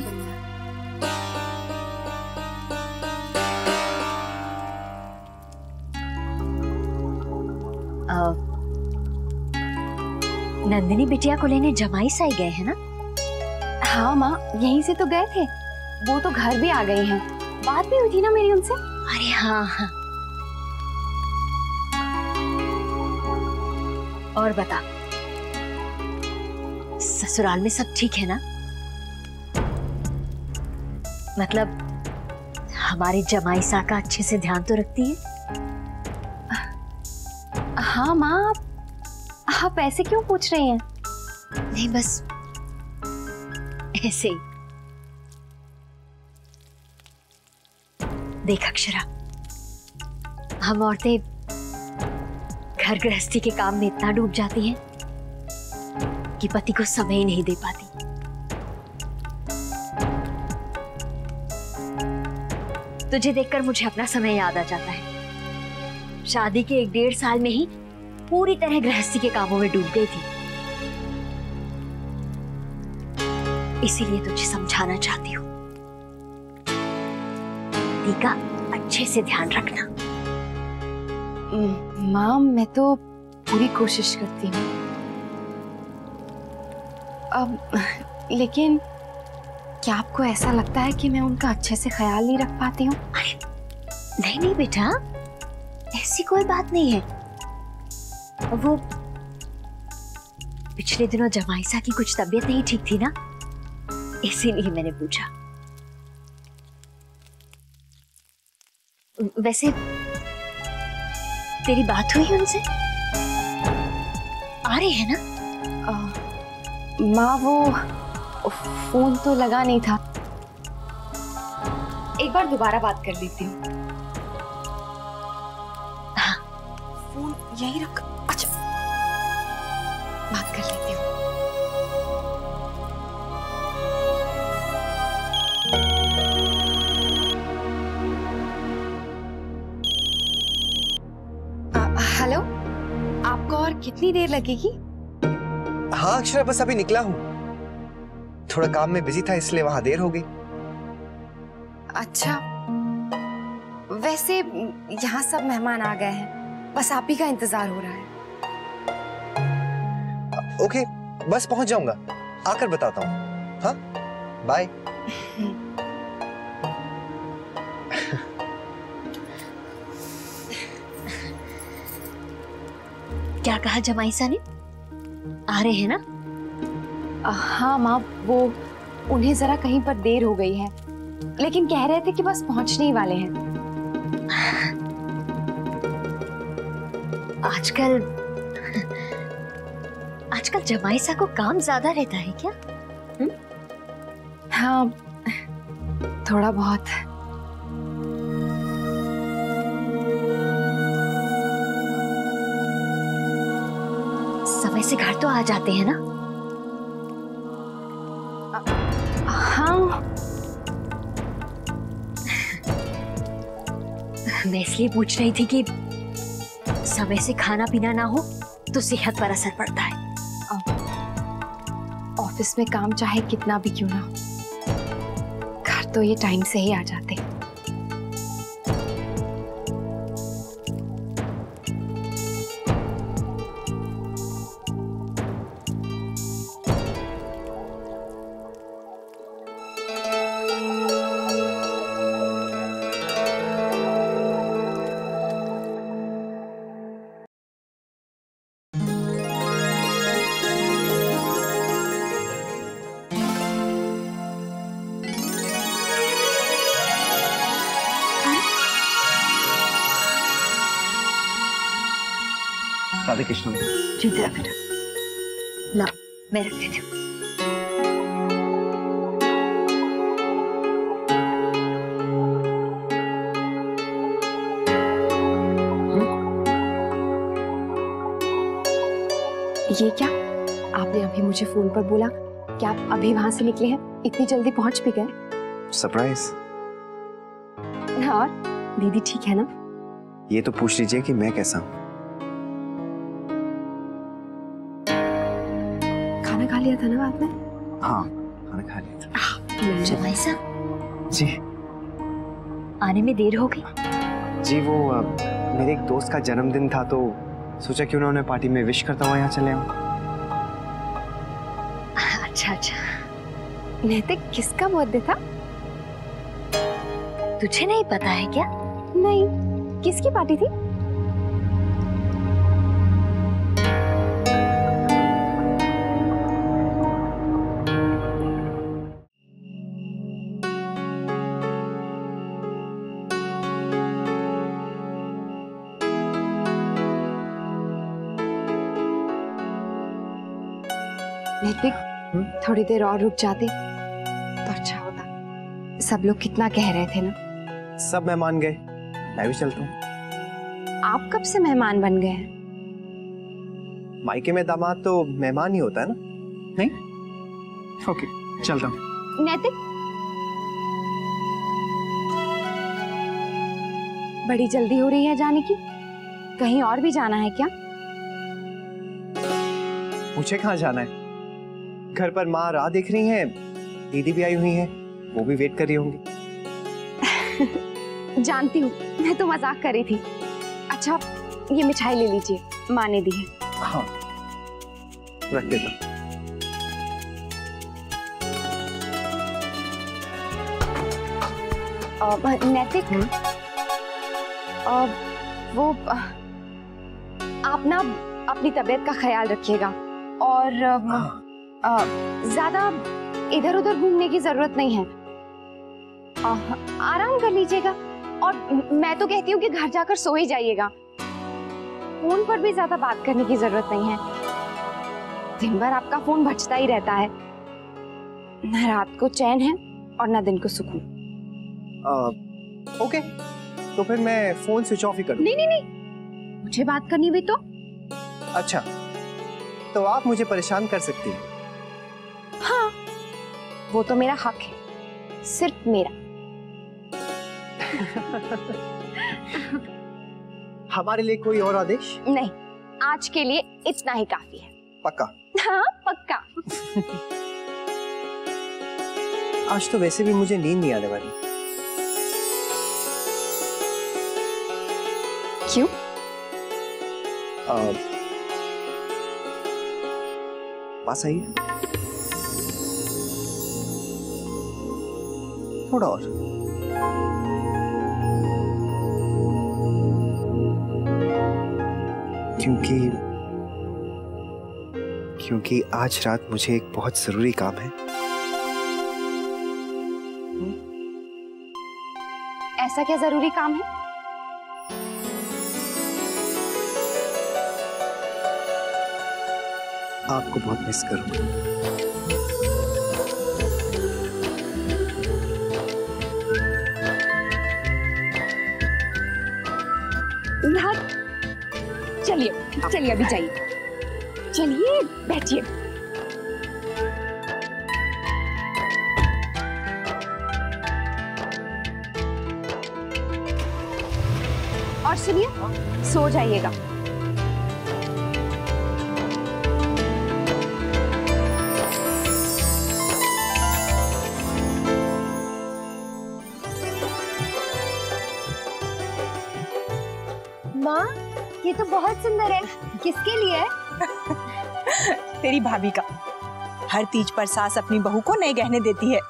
नंदिनी बिटिया को लेने जमाई साई गए हैं ना? हाँ माँ, यहीं से तो गए थे, वो तो घर भी आ गई हैं। बात भी हुई थी ना मेरी उनसे। अरे हाँ हाँ। और बता, ससुराल में सब ठीक है ना? मतलब हमारे जमाई सा का अच्छे से ध्यान तो रखती है? हाँ माँ, आप ऐसे क्यों पूछ रही हैं? नहीं बस ऐसे ही। देख अक्षरा, हम औरतें घर गृहस्थी के काम में इतना डूब जाती हैं कि पति को समय ही नहीं दे पाती। तुझे देखकर मुझे अपना समय याद आ जाता है। शादी के 1-1.5 साल में ही पूरी तरह गृहस्थी के कामों में डूब गई थी। इसीलिए तुझे समझाना चाहती हूँ, टीका अच्छे से ध्यान रखना। माँ मैं तो पूरी कोशिश करती हूँ। अब लेकिन क्या आपको ऐसा लगता है कि मैं उनका अच्छे से ख्याल नहीं रख पाती हूँ? अरे नहीं नहीं बेटा, ऐसी कोई बात नहीं है। वो पिछले दिनों जमाईसा की कुछ तबीयत नहीं ठीक थी ना, इसीलिए मैंने पूछा। वैसे तेरी बात हुई उनसे? आ रही है ना? माँ वो फोन तो लगा नहीं था, एक बार दोबारा बात कर लेती हूँ। हाँ। फोन यही रख। अच्छा, बात कर लेती हूँ। हेलो, आपको और कितनी देर लगेगी? हाँ अक्षरा, बस अभी निकला हूँ, थोड़ा काम में बिजी था इसलिए वहां देर हो गई। अच्छा, वैसे यहाँ सब मेहमान आ गए हैं, बस आप ही का इंतजार हो रहा है। ओके, बस पहुंच जाऊंगा, आकर बताता हूँ। हाँ बाय। क्या कहा जमाईसा ने? आ रहे हैं ना? हाँ माँ, वो उन्हें जरा कहीं पर देर हो गई है, लेकिन कह रहे थे कि बस पहुंचने ही वाले हैं। आजकल जमाईसा को काम ज्यादा रहता है क्या? हाँ, थोड़ा बहुत। समय से घर तो आ जाते हैं ना? हाँ। मैं इसलिए पूछ रही थी कि समय से खाना पीना ना हो तो सेहत पर असर पड़ता है। ऑफिस में काम चाहे कितना भी क्यों ना हो, घर तो ये टाइम से ही आ जाते। राधे कृष्ण। ठीक है बेटा, ला मैं रख देती हूँ। ये क्या? आपने अभी मुझे फोन पर बोला कि आप अभी वहां से निकले हैं, इतनी जल्दी पहुंच भी गए? सरप्राइज। और दीदी ठीक है ना? ये तो पूछ लीजिए कि मैं कैसा हूँ। खाना खा लिया था ना बाद में? हाँ, खाना खा लिया था। जमाईसा जी, आने में देर हो गई? जी वो मेरे एक दोस्त का जन्मदिन था तो सोचा क्यों ना उन्हें पार्टी में विश करता हुआ यहाँ चले आऊं। अच्छा अच्छा। नैतिक, किसका बर्थडे था? तुझे नहीं पता है क्या? नहीं, किसकी पार्टी थी? नैतिक, थोड़ी देर और रुक जाते तो अच्छा होता। सब लोग कितना कह रहे थे ना। सब मेहमान गए, मैं भी चलता हूँ। आप कब से मेहमान बन गए हैं? मायके में दामाद तो मेहमान ही होता है ना? नहीं? ओके, चलता हूँ। नैतिक, बड़ी जल्दी हो रही है जाने की, कहीं और भी जाना है क्या? मुझे कहाँ जाना है? घर पर माँ राह देख रही हैं, दीदी भी आई हुई हैं, वो भी वेट कर रही होंगी। जानती हूँ, मैं तो मजाक कर रही थी। अच्छा, ये मिठाई ले लीजिए, माँ ने दी है। हाँ, रख देता। नैतिक, वो आप ना अपनी तबीयत का ख्याल रखिएगा और ज्यादा इधर उधर घूमने की जरूरत नहीं है। आराम कर लीजिएगा और मैं तो कहती हूँ कि घर जाकर सो ही जाइएगा। फोन पर भी ज्यादा बात करने की जरूरत नहीं है। दिन भर आपका फोन बजता ही रहता है, न रात को चैन है और न दिन को सुकून। ओके, तो फिर मैं फोन स्विच ऑफ ही कर दूं? नहीं नहीं नहीं, मुझे बात करनी भी तो। अच्छा, तो आप मुझे परेशान कर सकती हैं। हाँ, वो तो मेरा हक है, सिर्फ मेरा। हमारे लिए कोई और आदेश? नहीं, आज के लिए इतना ही काफी है। पक्का? हाँ पक्का। आज तो वैसे भी मुझे नींद नहीं आने वाली। क्यों? पास आइए, थोड़ा और। क्योंकि क्योंकि आज रात मुझे एक बहुत जरूरी काम है। ऐसा क्या जरूरी काम है? आपको बहुत मिस करूंगा। चलिए चलिए अभी जाइए, चलिए बैठिए। और सुनिए, सो जाइएगा। माँ, ये तो बहुत सुंदर है। किसके लिए है? तेरी भाभी का। हर तीज पर सास अपनी बहू को नए गहने देती है।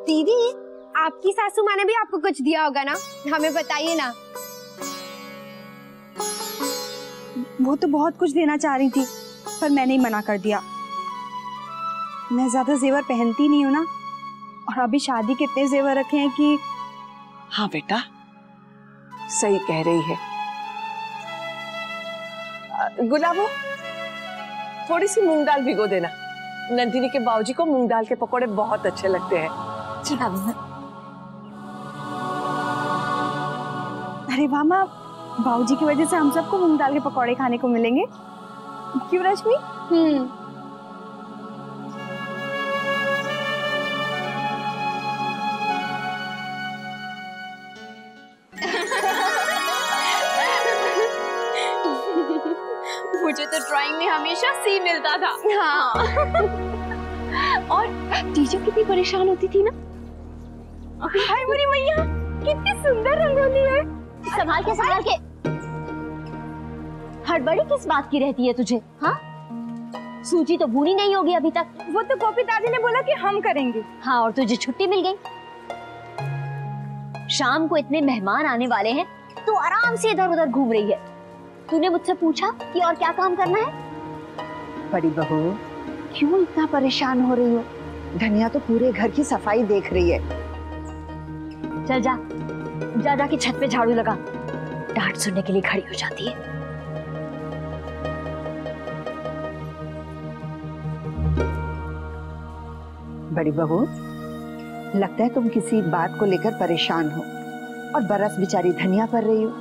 दीदी, आपकी सासू माँ ने भी आपको कुछ दिया होगा ना, हमें बताइए ना। वो तो बहुत कुछ देना चाह रही थी, पर मैंने ही मना कर दिया। मैं ज्यादा जेवर पहनती नहीं हूँ ना, और अभी शादी के इतने जेवर रखे हैं कि। हाँ बेटा, सही कह रही है। गुलाबो, थोड़ी सी मूंग दाल भिगो देना। नंदिनी के बाबूजी को मूंग दाल के पकोड़े बहुत अच्छे लगते हैं। अरे वाह माँ, बाबूजी की वजह से हम सबको मूंग दाल के पकौड़े खाने को मिलेंगे। क्यों रश्मि? मुझे तो ड्राइंग में हमेशा सी मिलता था। हाँ। और टीचर कितनी परेशान होती थी ना। हाय मेरी मैया, कितनी सुंदर रंगोली है। संभाल के संभाल के। हड़बड़ी किस बात की रहती है तुझे? हाँ, सूजी तो भूनी नहीं होगी अभी तक। वो तो गोपी दादी ने बोला कि हम करेंगे। हाँ, और तुझे छुट्टी मिल गई। शाम को इतने मेहमान आने वाले हैं, तू आराम से इधर उधर घूम रही है। तूने मुझसे पूछा कि और क्या काम करना है? बड़ी बहू, क्यों इतना परेशान हो रही हो? धनिया तो पूरे घर की सफाई देख रही है। चल जा, जा जाके छत पे झाड़ू लगा। डांट सुनने के लिए खड़ी हो जाती है। बड़ी बहू, लगता है तुम किसी बात को लेकर परेशान हो और बरस बेचारी धनिया कर रही हो।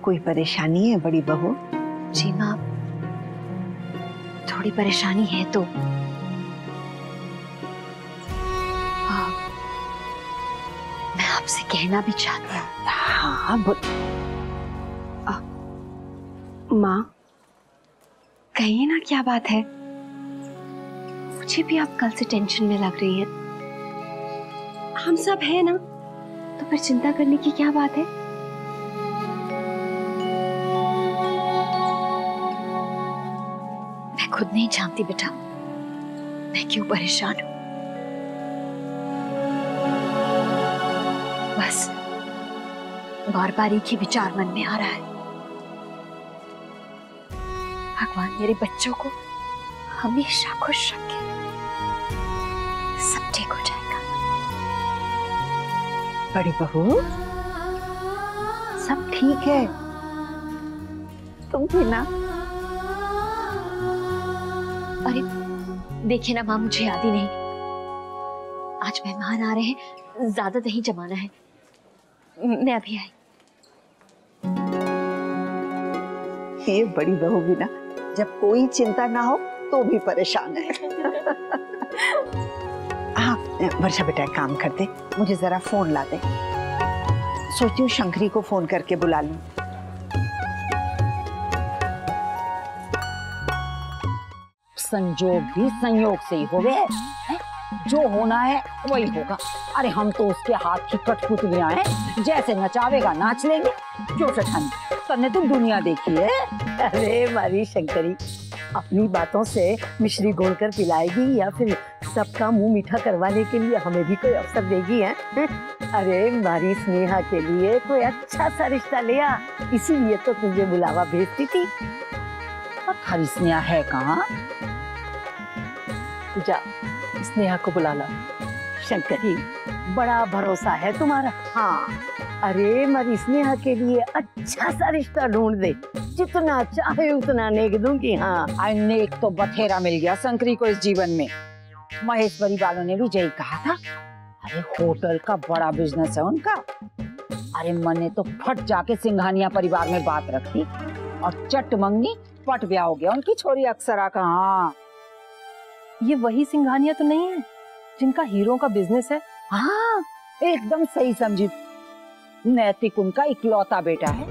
कोई परेशानी है बड़ी बहू? जी माँ, थोड़ी परेशानी है तो। मैं आपसे कहना भी चाहती हूँ। हाँ बोल। माँ, कहिए ना क्या बात है। मुझे भी आप कल से टेंशन में लग रही है। हम सब है ना, तो फिर चिंता करने की क्या बात है? मैं खुद नहीं जानती बेटा, मैं क्यों परेशान हूं। बस बार बार एक ही विचार मन में आ रहा है, भगवान मेरे बच्चों को हमेशा खुश रखे, सब ठीक हो जाएगा। बड़ी बहू, सब ठीक है। तुम भी ना। अरे देखिए ना माँ, मुझे याद ही नहीं। आज मेहमान आ रहे हैं, ज्यादा दही जमाना है। मैं अभी आई। ये बड़ी बहू भी ना, जब कोई चिंता ना हो तो भी परेशान है। हाँ वर्षा बेटा, एक काम करते, मुझे जरा फोन ला दे। सोचती हूँ शंकरी को फोन करके बुला लूं। संजोग भी संयोग से ही होवे है। जो होना है वही होगा। अरे हम तो उसके हाथ की कठपुतलियां हैं, जैसे नचावेगा नाच लेंगे। क्यों सठानी, तन्ने तुम दुनिया देखी है। अरे मारी शंकरी, अपनी बातों से मिश्री घोलकर पिलाएगी या फिर सबका मुंह मीठा करवाने के लिए हमें भी कोई अवसर देगी है? अरे हमारी स्नेहा के लिए कोई अच्छा सा रिश्ता ले आ, इसीलिए तो तुझे बुलावा भेजती थी। और हरी स्नेहा है कहाँ? जा स्नेहा को बुला ला। शंकरी, बड़ा भरोसा है तुम्हारा। हाँ, अरे मेरी स्नेहा के लिए अच्छा सा रिश्ता ढूंढ दे, जितना चाहे उतना नेक दूंगी। हाँ, नेक तो बथेरा मिल गया शंकरी को इस जीवन में। महेश्वरी वालों ने भी यही कहा था। अरे होटल का बड़ा बिजनेस है उनका। अरे मैंने तो फट जाके सिंघानिया परिवार में बात रखी और चट मंगनी पट ब्याह हो गया उनकी छोरी अक्षरा का। हाँ, ये वही सिंघानिया तो नहीं है जिनका हीरो का बिजनेस है? हाँ, एकदम सही समझी। नैतिक उनका इकलौता बेटा है।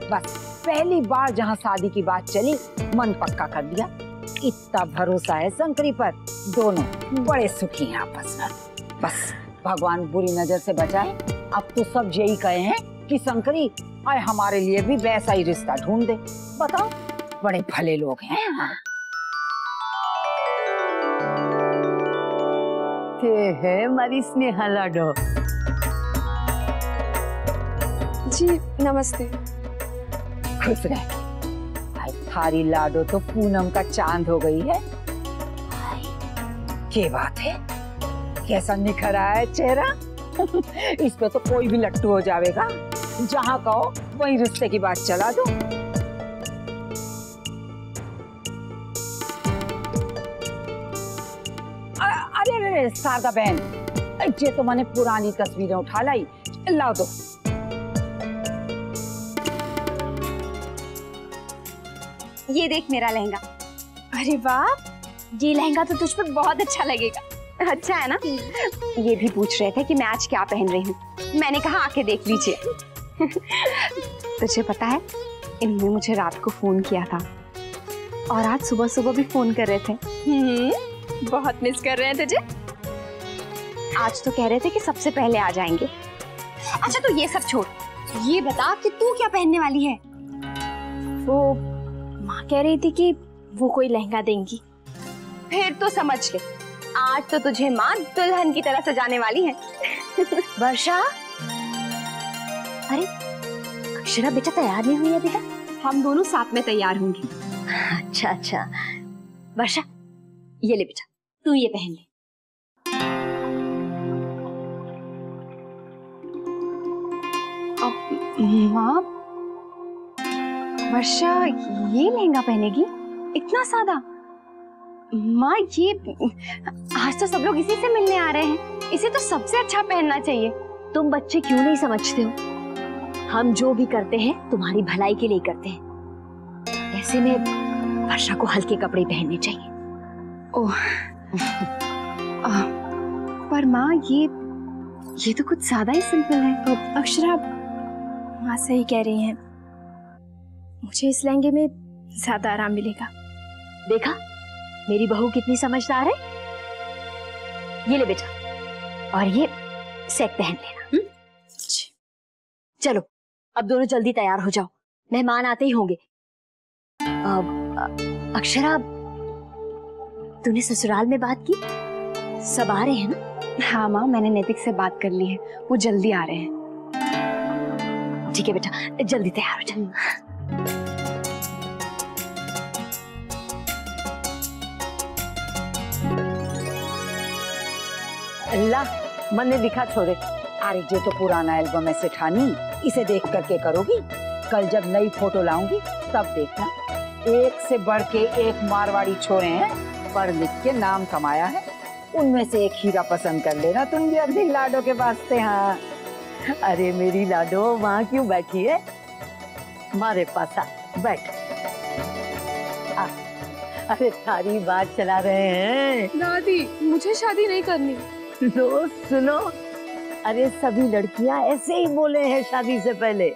बस पहली बार जहाँ शादी की बात चली मन पक्का कर दिया। इतना भरोसा है शंकरी पर, दोनों बड़े सुखी हैं आपस में। बस भगवान बुरी नजर से बचाए। अब तो सब यही कहे हैं कि शंकरी आए हमारे लिए भी वैसा ही रिश्ता ढूंढ दे। बताओ, बड़े भले लोग हैं। ये है हमारी स्नेहा लाडो। जी नमस्ते। खुश रह। थारी लाडो तो पूनम का चांद हो गई है। क्या बात है, कैसा निखर आया है चेहरा। इस पे तो कोई भी लट्टू हो जाएगा। जहाँ कहो वहीं रिश्ते की बात चला दो। अरे शारदा बहन, ये तो मैंने पुरानी तस्वीरें उठा लाई, लाओ दो। ये देख मेरा लहंगा। अरे वाह, ये लहंगा तो तुझ पर बहुत अच्छा लगेगा। अच्छा है ना? ये भी पूछ रहे थे कि मैं आज क्या पहन रही हूँ। मैंने कहा आके देख लीजिए। तुझे पता है, इन्होंने मुझे रात को फोन किया था और आज सुबह सुबह भी फोन कर रहे थे। बहुत मिस कर रहे हैं तुझे। आज तो कह रहे थे कि सबसे पहले आ जाएंगे। अच्छा तो ये सब छोड़, ये बता कि तू क्या पहनने वाली है? वो माँ कह रही थी कि वो कोई लहंगा देंगी। फिर तो समझ ले, आज तो तुझे माँ दुल्हन की तरह सजाने वाली है। वर्षा, अरे अक्षरा बेटा तैयार नहीं हुई है बेटा? हम दोनों साथ में तैयार होंगे। अच्छा अच्छा, वर्षा ये ले बेटा, तू ये पहन ले। माँ, वर्षा ये लहंगा पहनेगी? इतना सादा? माँ ये आज तो सब लोग इसी से मिलने आ रहे हैं, इसे तो सबसे अच्छा पहनना चाहिए। तुम बच्चे क्यों नहीं समझते हो? हम जो भी करते हैं तुम्हारी भलाई के लिए करते हैं। ऐसे में वर्षा को हल्के कपड़े पहनने चाहिए। ओह, पर माँ ये तो कुछ ज्यादा ही सिंपल है। अक्षरा माँ सही कह रही हैं, मुझे इस लहंगे में ज्यादा आराम मिलेगा। देखा मेरी बहू कितनी समझदार है। ये ले बेटा, और ये सेट पहन लेना। चलो अब दोनों जल्दी तैयार हो जाओ, मेहमान आते ही होंगे। अक्षरा, तूने ससुराल में बात की? सब आ रहे हैं ना? हाँ माँ, मैंने नैतिक से बात कर ली है, वो जल्दी आ रहे हैं। ठीक है बेटा, जल्दी तैयार हो जाओ। अल्लाह मन ने दिखा छोरे। अरे ये तो पुराना एल्बम है सेठानी, इसे देख करके करोगी। कल जब नई फोटो लाऊंगी तब देखना। एक से बढ़ के एक मारवाड़ी छोरे हैं, पढ़ लिख के नाम कमाया है। उनमें से एक हीरा पसंद कर लेना तुम भी अपनी लाडो के वास्ते। हाँ, अरे मेरी लाडो वहाँ क्यों बैठी है? हमारे पास आ, बैठ। अरे सारी बात चला रहे हैं। दादी, मुझे शादी नहीं करनी। लो सुनो, अरे सभी लड़कियां ऐसे ही बोले हैं शादी से पहले।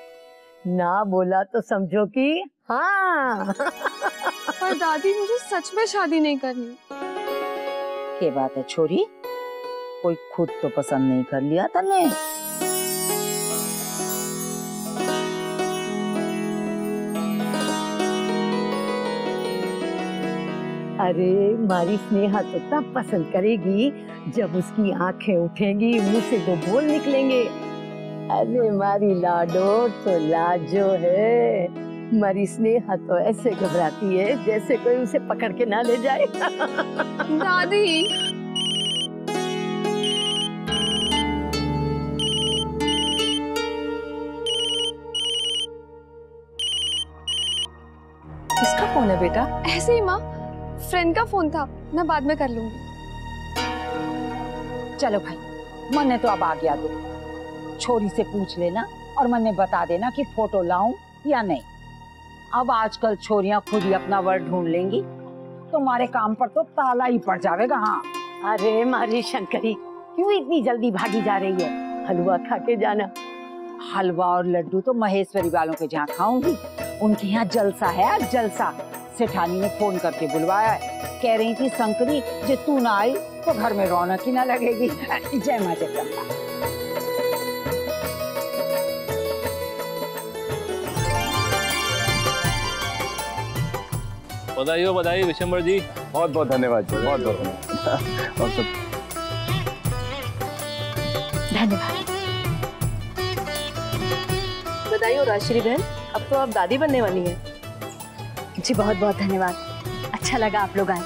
ना बोला तो समझो कि हाँ। पर दादी, मुझे सच में शादी नहीं करनी। क्या बात है छोरी, कोई खुद तो पसंद नहीं कर लिया तने? अरे हमारी स्नेहा तो तब पसंद करेगी जब उसकी आंखें उठेंगी, मुंह से दो बोल निकलेंगे। अरे हमारी लाडो तो लाजो है, हमारी स्नेहा तो ऐसे घबराती है जैसे कोई उसे पकड़ के ना ले जाए। दादी किसका फोन है बेटा? ऐसे ही माँ, फ्रेंड का फोन था, मैं बाद में कर लूंगी। चलो भाई, मन ने तो अब आ गया दो, छोरी से पूछ लेना और मन ने बता देना कि फोटो लाऊं या नहीं। अब आजकल छोरियां खुद ही अपना वर्ड ढूंढ लेंगी, तुम्हारे काम पर तो ताला ही पड़ जाएगा। हाँ अरे मारी शंकरी, क्यों इतनी जल्दी भागी जा रही है? हलवा खा के जाना। हलवा और लड्डू तो महेश्वरी वालों के जहाँ खाऊंगी, उनके यहाँ जलसा है आज जलसा। सेठानी ने फोन करके बुलवाया है, कह रही थी शंकरी जे तू ना आई तो घर में रौनक ही ना लगेगी। जय माँ जगदम्बा। बधाई हो, बधाई विशंबर जी। बहुत बहुत धन्यवाद जी, बहुत बहुत धन्यवाद। और सब धन्यवाद। बधाई हो राजश्री बहन, अब तो आप दादी बनने वाली हैं। जी बहुत बहुत धन्यवाद, अच्छा लगा आप लोग आए।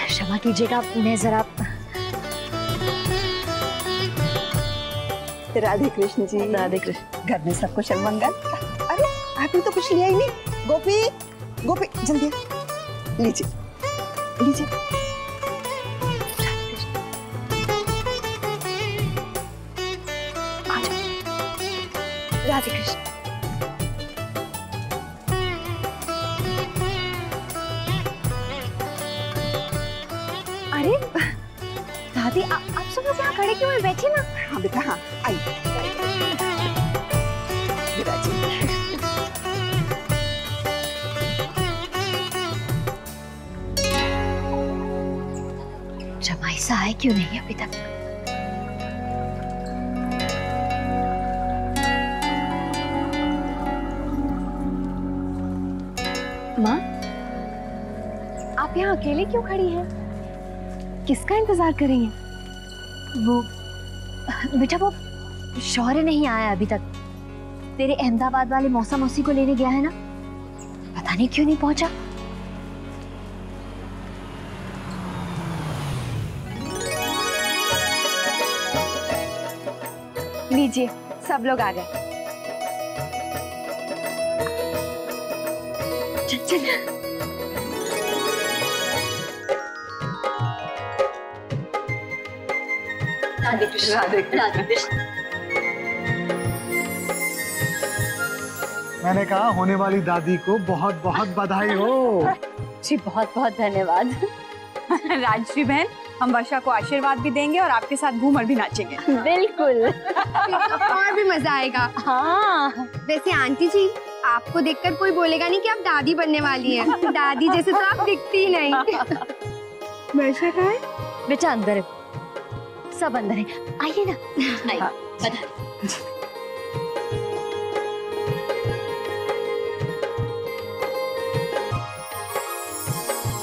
क्षमा कीजिएगा, मैं जरा। राधे कृष्ण जी। राधे कृष्ण। घर में सब कुशल मंगल? अरे आपने तो कुछ लिया ही नहीं। गोपी गोपी जल्दी लीजिए लीजिए। राधे कृष्ण। अरे दादी, आप सब लोग यहाँ खड़े क्यों हैं? बैठिए ना। हाँ बेटा, हाँ आइए। जमाई सा आए क्यों नहीं अभी तक? माँ, आप यहाँ अकेले क्यों खड़ी हैं? किसका इंतजार कर रही हैं? वो बेटा, वो शौर्य नहीं आया अभी तक। तेरे अहमदाबाद वाले मौसा मौसी को लेने गया है ना, पता नहीं क्यों नहीं पहुंचा। लीजिए, सब लोग आ गए। चल चल। राधे कृष्ण। राधे कृष्ण। मैंने कहा होने वाली दादी को बहुत बहुत बधाई हो। जी बहुत बहुत धन्यवाद। राजश्री बहन, हम वर्षा को आशीर्वाद भी देंगे और आपके साथ घूमर भी नाचेंगे। बिल्कुल। और भी मजा आएगा। हाँ। वैसे आंटी जी, आपको देखकर कोई बोलेगा नहीं कि आप दादी बनने वाली हैं। दादी जैसे तो आप दिखती ही नहीं। वर्षा कहाँ है? बेटा अंदर है, सब अंदर है, आइए ना। आइए। बधाई।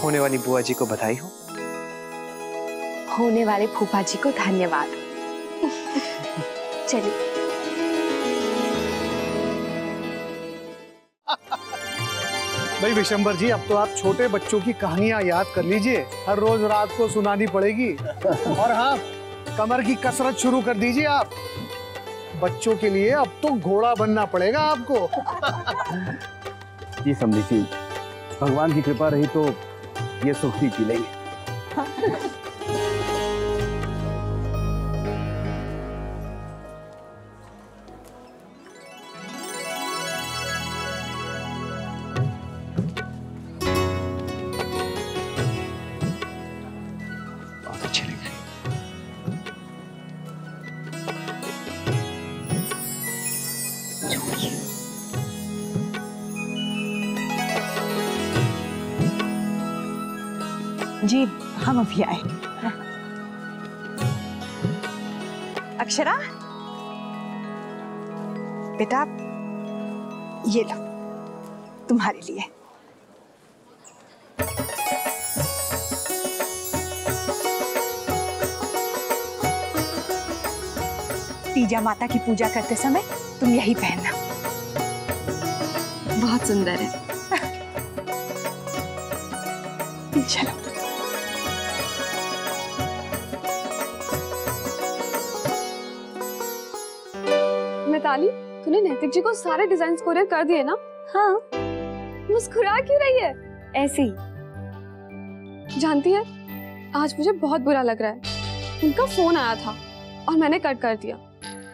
होने वाली बुआ जी को बधाई हो। होने वाले फूफा जी को धन्यवाद। चलिए। भाई विशंबर जी, अब तो आप छोटे बच्चों की कहानियां याद कर लीजिए, हर रोज रात को सुनानी पड़ेगी। और हाँ, कमर की कसरत शुरू कर दीजिए आप। बच्चों के लिए अब तो घोड़ा बनना पड़ेगा आपको। जी समझी सी, भगवान की कृपा रही तो ये सुख भी पी लेंगे। बहुत अच्छे लग रहे हैं। जी हम अभी आए। अक्षरा बेटा, ये लो तुम्हारे लिए। तीजा माता की पूजा करते समय तुम यही पहनना। बहुत सुंदर है। चलो। मिताली, तूने नैतिक जी को सारे डिजाइन कोरियर कर दिए ना? हाँ। मुस्कुरा क्यों रही है? ऐसे ही। जानती है, आज मुझे बहुत बुरा लग रहा है। उनका फोन आया था और मैंने कट कर दिया।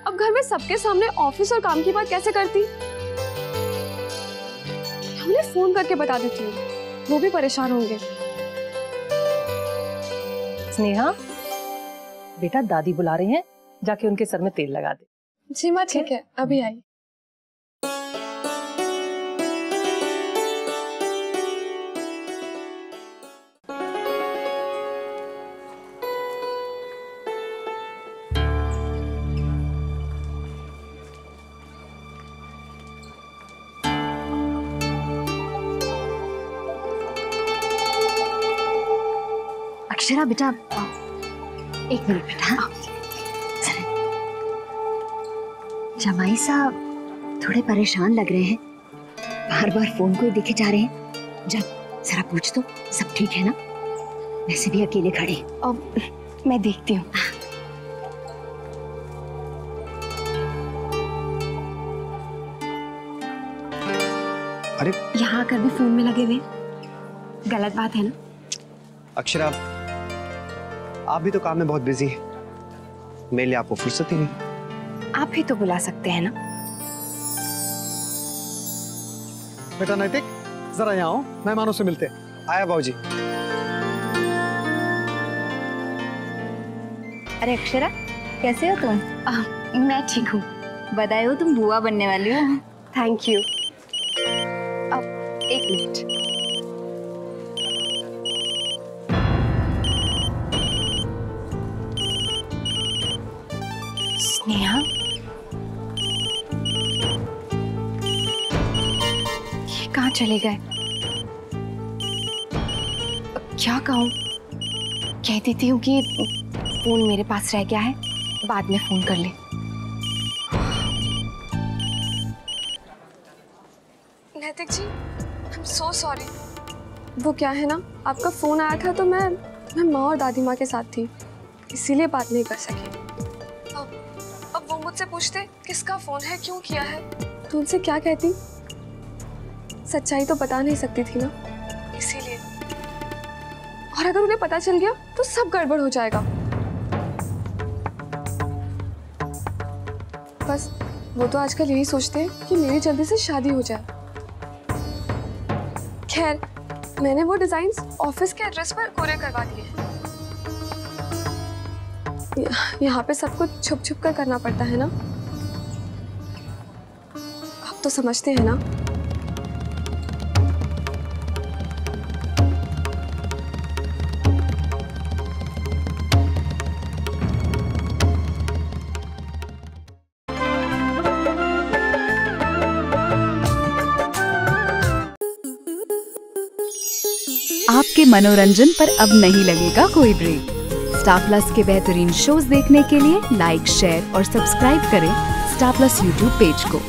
अब घर में सबके सामने ऑफिस और काम की बात कैसे करती? उन्हें फोन करके बता देती हूँ, वो भी परेशान होंगे। स्नेहा, बेटा दादी बुला रही हैं, जाके उनके सर में तेल लगा दे। जी माँ, ठीक है, अभी आई। अक्षरा बेटा, एक मिनट बेटा। जमाई साहब थोड़े परेशान लग रहे हैं, बार बार फोन को ही देखे जा रहे हैं। जब जरा पूछ तो, सब ठीक है ना? वैसे भी अकेले खड़े। अब मैं देखती हूँ। अरे यहाँ आकर भी फोन में लगे हुए, गलत बात है ना? अक्षरा, आप भी तो काम में बहुत बिजी हैं। मेरे लिए आपको फुर्सत ही नहीं। आप ही तो बुला सकते हैं ना? बेटा नैतिक, जरा यहाँ आओ, मेहमानों से मिलते हैं। आया बाबूजी। अरे अक्षरा, कैसे हो तुम? मैं ठीक हूँ। बधाई हो, तुम बुआ बनने वाली हो। Thank you. अब एक मिनट। स्नेहा, ये कहाँ चले गए? क्या कहूँ? कह देती हूँ कि फोन मेरे पास रह गया है, बाद में फोन कर ले। नैतिक जी, I'm so sorry। वो क्या है ना, आपका फोन आया था तो मैं माँ और दादी माँ के साथ थी, इसीलिए बात नहीं कर सकी। अब वो मुझसे पूछते किसका फोन है, क्यों किया है, तो उनसे क्या कहती? सच्चाई तो बता नहीं सकती थी ना, इसीलिए। और अगर उन्हें पता चल गया तो सब गड़बड़ हो जाएगा। बस वो तो आजकल यही सोचते हैं कि मेरी जल्दी से शादी हो जाए। खैर, मैंने वो डिजाइन्स ऑफिस के एड्रेस पर कोरियर करवा दिए हैं। यहाँ पे सब कुछ छुप छुप कर करना पड़ता है ना, आप तो समझते हैं ना। आपके मनोरंजन पर अब नहीं लगेगा कोई ब्रेक। स्टार प्लस के बेहतरीन शोज देखने के लिए लाइक, शेयर और सब्सक्राइब करें स्टार प्लस यूट्यूब पेज को।